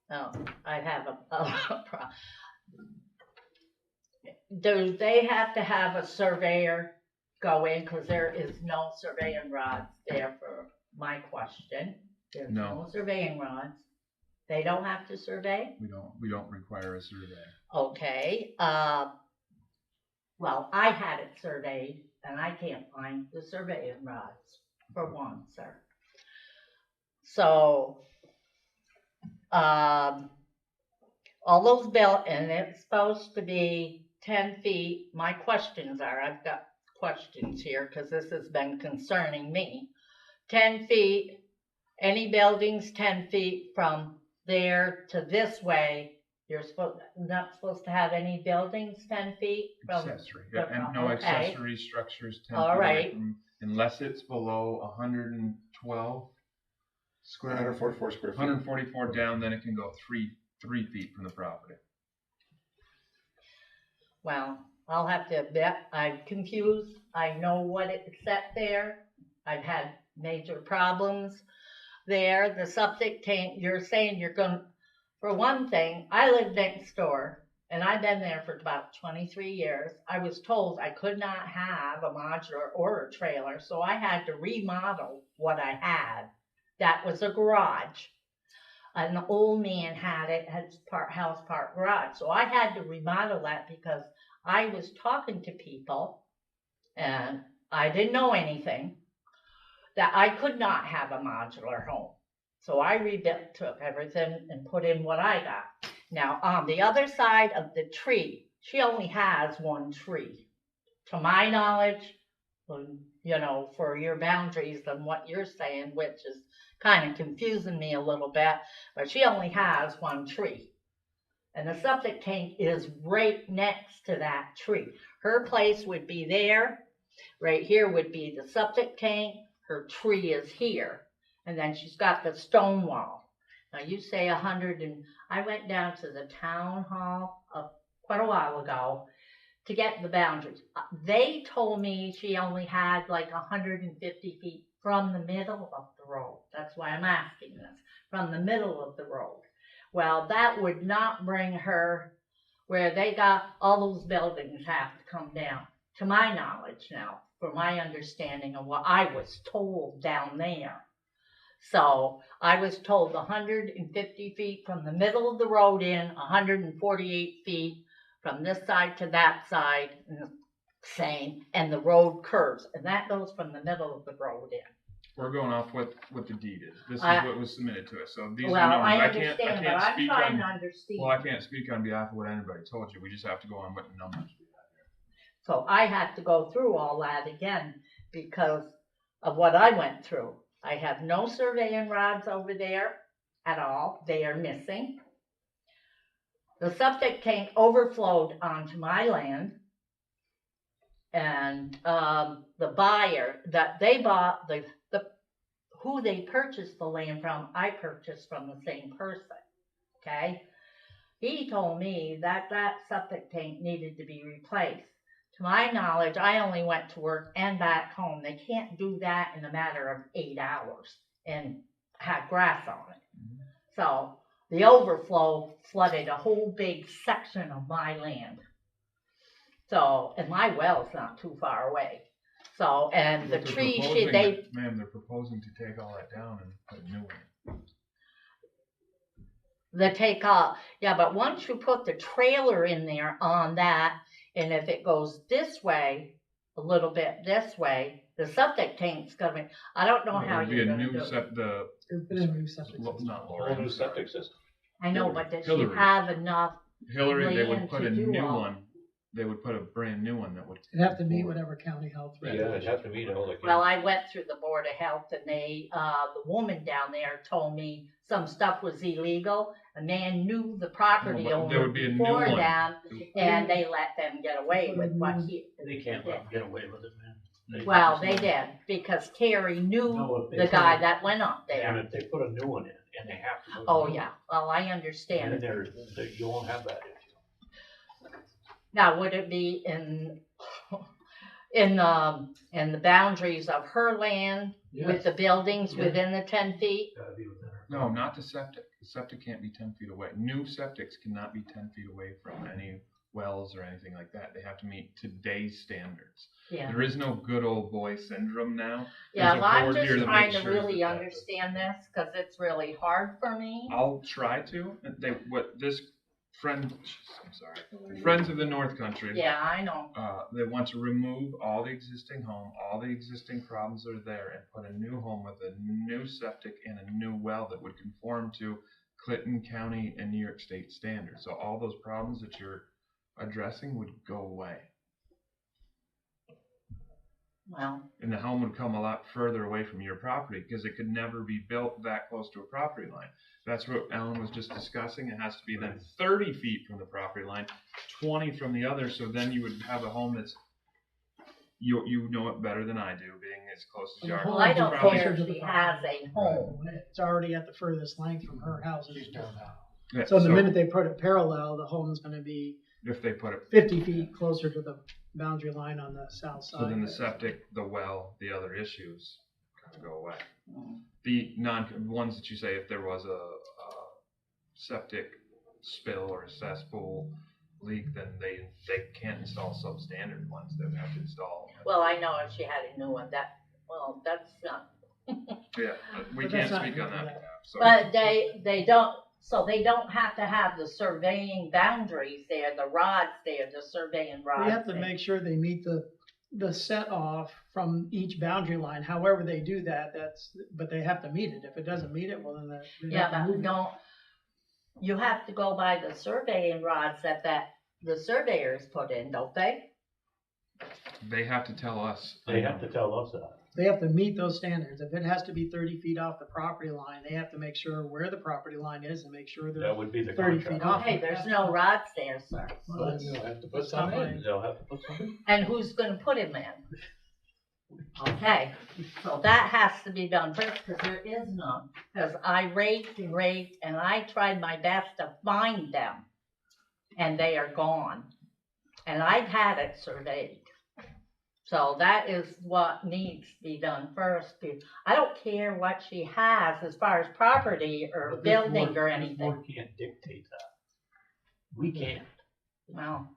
I have a problem. Do they have to have a surveyor go in, because there is no surveying rods there for my question. There's No. no surveying rods. They don't have to survey? We don't require a survey. Okay, well, I had it surveyed and I can't find the surveying rods for one, sir. So, all those and it's supposed to be 10 feet. My questions are, I've got questions here because this has been concerning me. 10 feet, any buildings 10 feet from there to this way, you're not supposed to have any buildings 10 feet from. Accessory, yeah, and no okay. accessory structures 10 All feet away right. from, unless it's below 112 square. 144 square feet. 144 down, then it can go 3 feet from the property. Well, I'll have to admit, I'm confused. I know what it set there. I've had major problems there. The septic tank, you're saying you're going, for one thing, I live next door and I've been there for about 23 years. I was told I could not have a modular or a trailer, so I had to remodel what I had. That was a garage. An old man had it, had part house, part garage. So I had to remodel that because I was talking to people and I didn't know anything, that I could not have a modular home. So I rebuilt, took everything and put in what I got. Now on the other side of the tree, she only has one tree. To my knowledge, you know, for your boundaries and what you're saying, which is kind of confusing me a little bit, but she only has one tree. And the septic tank is right next to that tree. Her place would be there. Right here would be the septic tank. Her tree is here. And then she's got the stone wall. Now you say 100 and I went down to the town hall quite a while ago to get the boundaries. They told me she only had like 150 feet from the middle of the road. That's why I'm asking this. From the middle of the road. Well, that would not bring her where they got all those buildings have to come down. To my knowledge now, for my understanding of what I was told down there. So I was told 150 feet from the middle of the road in, 148 feet from this side to that side, same, and the road curves, and that goes from the middle of the road in. We're going off what the deed is. This is what was submitted to us. So these Well, are numbers. I understand, I can't but I'm speak trying on. to understand. Well, I can't speak on behalf of what anybody told you. We just have to go on what the numbers we have here. So I have to go through all that again because of what I went through. I have no surveying rods over there at all. They are missing. The septic tank overflowed onto my land. And the buyer that they bought, who they purchased the land from, I purchased from the same person, okay? He told me that that septic tank needed to be replaced. To my knowledge, I only went to work and back home. They can't do that in a matter of 8 hours and have grass on it. So the overflow flooded a whole big section of my land. So, and my well's not too far away. So, and the tree, Ma'am, they're proposing to take all that down and put a new one. They take off, yeah, but once you put the trailer in there on that, and if it goes this way, a little bit this way, the septic tank's gonna be, I don't know how you're gonna do it. Not Whole new septic system. I know, but does she Hillary. have enough Hillary, they would land put to a do new all? one. They would put a brand new one that would. It'd have to meet whatever county health. Yeah, it'd have to meet all the. Well, I went through the Board of Health and they, the woman down there told me some stuff was illegal. A man knew the property No, but there owner would be a new before one. them and they let them get away with what he. They can't let them get away with it, man. Well, they did because Terry knew No, if they the put guy a- that went up And there. if they put a new one in, and they have to. put a Oh, new yeah, one, well, I understand. And then you won't have that issue. Now, would it be in the boundaries of her land with Yes. the buildings Yeah. within the 10 feet? Gotta be within our. No, not the septic. The septic can't be 10 feet away. New septics cannot be 10 feet away from any wells or anything like that. They have to meet today's standards. Yeah. There is no good old boy syndrome now. Yeah, There's a well, I'm board here just that trying makes to sure really that understand this, cause it's really hard for me. I'll try to. This friend, I'm sorry, Friends of the North Country. Yeah, I know. They want to remove all the existing home, all the existing problems are there, and put a new home with a new septic and a new well that would conform to Clinton County and New York State standards. So all those problems that you're addressing would go away. Well, And the home would come a lot further away from your property because it could never be built that close to a property line. That's what Ellen was just discussing. It has to be then 30 feet from the property line, 20 from the other. So then you would have a home that's, you know it better than I do, being as close as you are. well, I don't care if she has a home. It's already at the furthest length from her house. Yeah, So the minute they put it parallel, the home's gonna be if they put it 50 feet closer to the boundary line on the south side. So then the septic, the well, the other issues kind of go away. The ones that you say, if there was a septic spill or a cesspool leak, then they can't install substandard ones. They would have to install. Well, I know if she had a new one, that's not. Yeah, we But can't that's speak not- on that behalf. So. But they don't, so they don't have to have the surveying boundaries there, the rods there, the surveying rods. We have to there. make sure they meet the set off from each boundary line. However they do that, but they have to meet it. If it doesn't meet it, well, then they have to Yeah, move but it. don't, you have to go by the surveying rods that the surveyors put in, don't they? They have to tell us. They have to tell us that. They have to meet those standards. If it has to be 30 feet off the property line, they have to make sure where the property line is and make sure they're That would be the 30 contract. feet off. Hey, there's no rods there, sir. Well, they'll have to put some in. They'll have to put some in. And who's gonna put him in? Okay, so that has to be done first, because there is none. Because I raked and raked, and I tried my best to find them, and they are gone. And I've had it surveyed. So that is what needs to be done first. I don't care what she has as far as property or But this building board- or this anything. board can't dictate that. We can't. Well,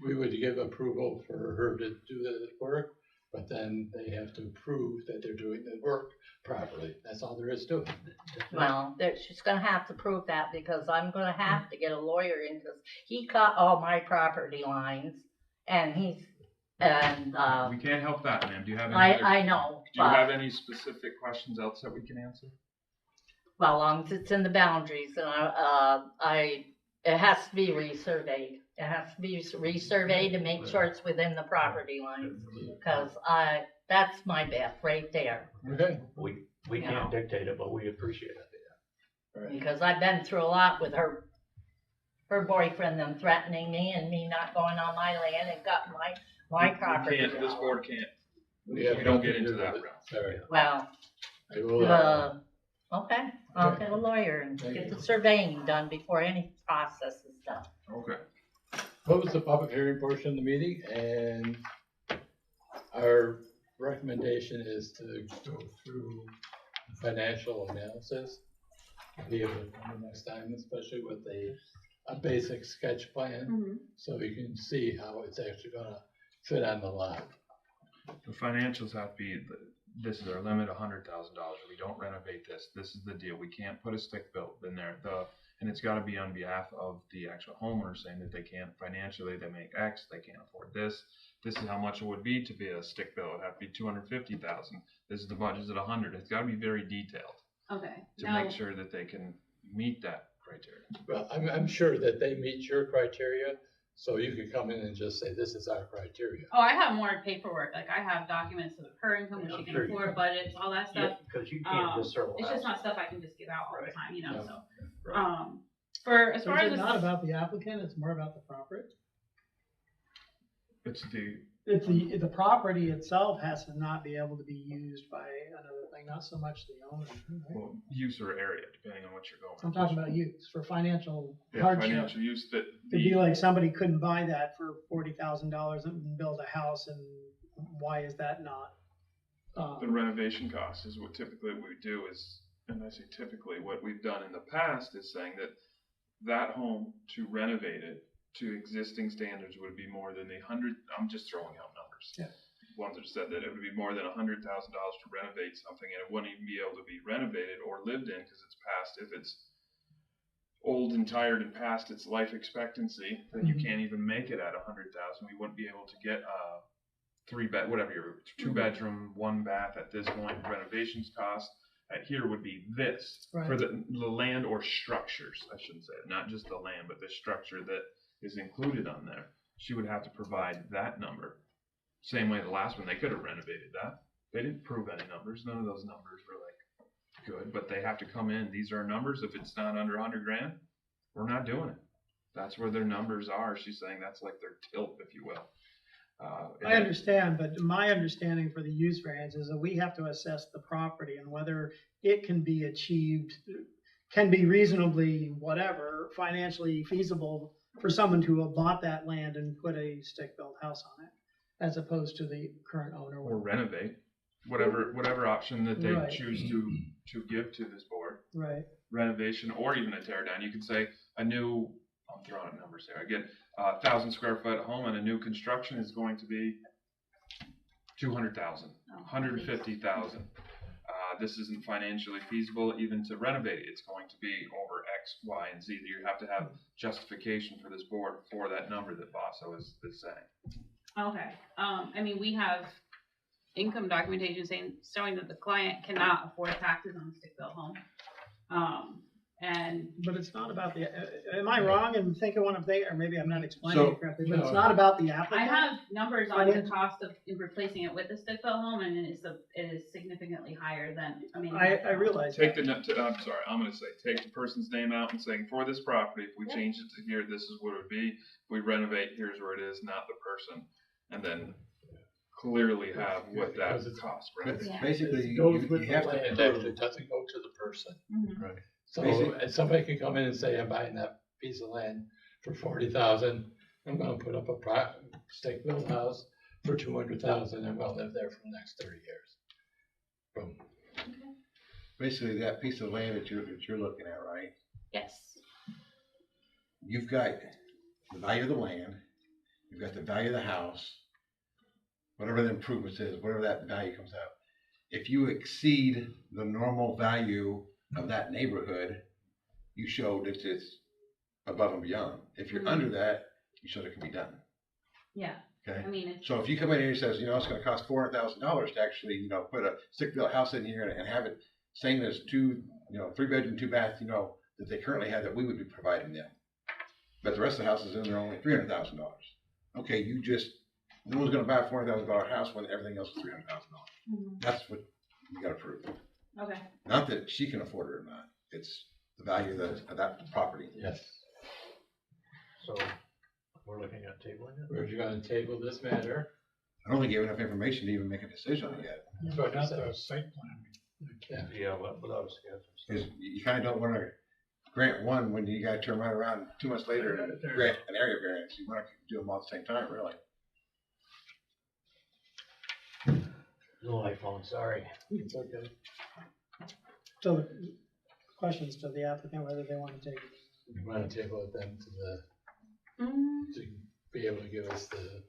We would give approval for her to do the work, but then they have to prove that they're doing the work properly. That's all there is to it. well, she's gonna have to prove that, because I'm gonna have to get a lawyer in, because he cut all my property lines, and We can't help that, ma'am. Do you have any? I know, Do you but- have any specific questions else that we can answer? well, as long as it's in the boundaries, and it has to be resurveyed. It has to be resurveyed to make sure it's within the property lines, because that's my bet right there. Okay. We can't dictate it, but we appreciate it. Because I've been through a lot with her boyfriend, them threatening me and me not going on my land and got my property. This board can't. We have We don't get nothing to into do that with realm. it. Sorry. Well, I will, okay, I'll get a lawyer and Thank get you. the surveying done before any process is done. Okay. close the public hearing portion of the meeting, and our recommendation is to go through the financial analysis. Be able to come the next time, especially with a basic sketch plan, so you can see how it's actually gonna fit on the lot. The financials have to be, this is our limit, $100,000. We don't renovate this. This is the deal. We can't put a stick built in there. And it's gotta be on behalf of the actual homeowner, saying that they can't financially, they make X, they can't afford this. This is how much it would be to be a stick built. It'd have to be 250,000. This is the budget's at 100. It's gotta be very detailed Okay. to Now, make sure that they can meet that criteria. Well, I'm sure that they meet your criteria, so you could come in and just say, this is our criteria. oh, I have more paperwork. Like I have documents of her income, what she can Sure you afford, do. budgets, all that stuff. Because you can't just throw It's out. just not stuff I can just give out all the Right. time, you know. Yeah. So, Right. for as So far is as it this, not about the applicant, it's more about the property? It's It's the property itself has to not be able to be used by another thing, not so much the owner. right? well, use or area, depending on what you're going. I'm talking about use, for financial Yeah, hardship. financial use that It'd be like somebody couldn't buy that for $40,000 and build a house, and why is that not? the renovation cost is what typically we do is, and I say typically, what we've done in the past is saying that home to renovate it to existing standards would be more than I'm just throwing out numbers. Yeah. Ones that said that it would be more than $100,000 to renovate something, and it wouldn't even be able to be renovated or lived in because it's past, if it's old and tired and past its life expectancy, then you can't even make it at 100,000. We wouldn't be able to get a 2-bedroom, 1 bath at this point. Renovations cost at here would be this for the land or structures, I shouldn't say it, not just the land, but the structure that is included on there. She would have to provide that number. Same way the last one, they could have renovated that. They didn't prove any numbers. None of those numbers were like good, but they have to come in. These are our numbers. If it's not under 100 grand, we're not doing it. That's where their numbers are. She's saying that's like their tilt, if you will. I understand, but my understanding for the use variance is that we have to assess the property and whether it can be achieved, can be reasonably, whatever, financially feasible for someone to have bought that land and put a stick-built house on it, as opposed to the current owner. Or renovate, whatever option that they choose to give to this board. Right. Renovation or even a tear down. You could say a new, I'm throwing out numbers here. I get 1,000 square foot home and a new construction is going to be 200,000, 150,000. This isn't financially feasible even to renovate it. It's going to be over X, Y, and Z. You have to have justification for this board for that number that Basso is saying. Okay, I mean, we have income documentation showing that the client cannot afford taxes on a stick-built home. But it's not about the, am I wrong in thinking what I'm thinking, or maybe I'm not explaining it correctly, but it's not about the applicant? I have numbers on the cost of replacing it with a stick-built home, and it is significantly higher than, I mean. I realize that. I'm sorry, I'm gonna say, take the person's name out and saying, for this property, if we change it to here, this is what it would be. If we renovate, here's where it is, not the person. And then clearly have what that costs, right? Basically, It goes with you the have land, to actually, prove. it doesn't go to the person. Right. So, and somebody can come in and say, I'm buying that piece of land for 40,000, I'm gonna put up a stick-built house for 200,000, I'm gonna live there for the next 30 years. Boom. Basically, that piece of land that you're looking at, right? Yes. You've got the value of the land, you've got the value of the house, whatever the improvements is, whatever that value comes out. If you exceed the normal value of that neighborhood, you showed that it's above and beyond. If you're under that, you showed it can be done. Yeah. Okay. I mean, So if you come in here and says, it's going to cost $400,000 to actually, put a stick-built house in here and have it saying there's 3-bedroom, 2-bath, that they currently have that we would be providing them. But the rest of the houses in there are only $300,000. Okay, no one's going to buy a $400,000 house when everything else is $300,000. That's what you got to prove. Okay. Not that she can afford it or not. It's the value of that property. Yes. So we're looking at tabling it? We're gonna table this matter. I don't think you have enough information to even make a decision on it yet. But not the site plan. Yeah, without a schedule. Because you kind of don't want to grant one when you got to turn right around 2 months later and grant an area variance. You want to do them all at the same time, really. No iPhone, sorry. It's okay. So the questions to the applicant, whether they want to take it. We wanna table it then to be able to give us the.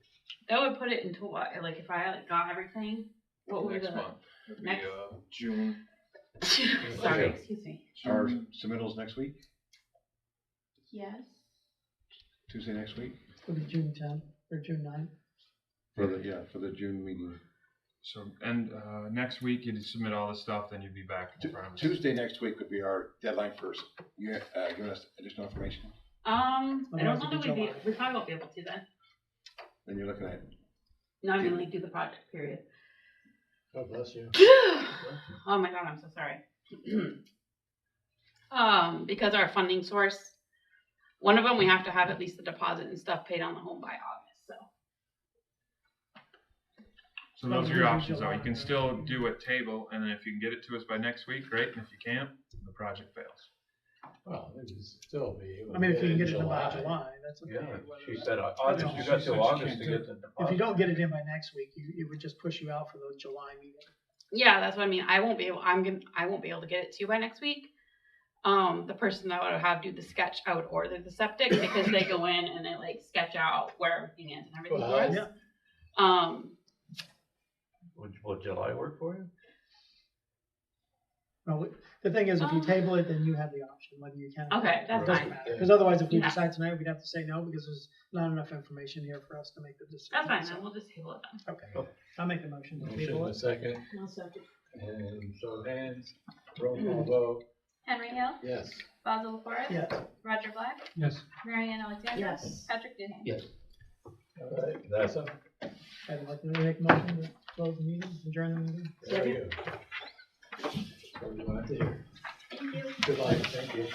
That would put it into what, like if I got everything, what would Next the month. It'd be, next? June. Sorry, excuse me. Our submittals next week, Yes. Tuesday next week, It'll be June 10th or June 9th. for the June meeting. So, and next week you'd submit all this stuff, then you'd be back in front of us. Tuesday next week would be our deadline for giving us additional information. I don't know Otherwise that it'd be we probably won't be able to then. Then you're looking at No, I'm gonna like do the project, period. God bless you. Oh my god, I'm so sorry. Because our funding source, one of them, we have to have at least the deposit and stuff paid on the home by August, so. So those are your options though. You can still do a table, and then if you can get it to us by next week, great, and if you can't, the project fails. Well, it would still be. I mean, if you can get it in by July, that's okay. Yeah, Whether she that's- said that's August, all. you got till August to get the If deposit. you don't get it in by next week, it would just push you out for the July meeting. Yeah, that's what I mean. I won't be able to get it to you by next week. the person that would have do the sketch, I would order the septic because they go in and they like sketch out where everything is and everything Wow. goes. Yeah. Would July work for you? Well, the thing is, if you table it, then you have the option whether you can. Okay, that's fine. Because otherwise, if we Yeah. decide tonight, we'd have to say no because there's not enough information here for us to make the decision. That's fine, So- then we'll just table it then. Okay, I'll make the motion to Motion table and a it. second, One second. and show of hands, roll call vote, Henry Hill, yes. Basil LaForest, Yes. Roger Black, Yes. Marianne Alexander, Yes. Patrick Duhane. Yes. All right, That's so, I'd like to make a motion to close the meeting, adjourn the meeting. there you go. That's what we wanted to hear. Thank you. Good luck, thank you.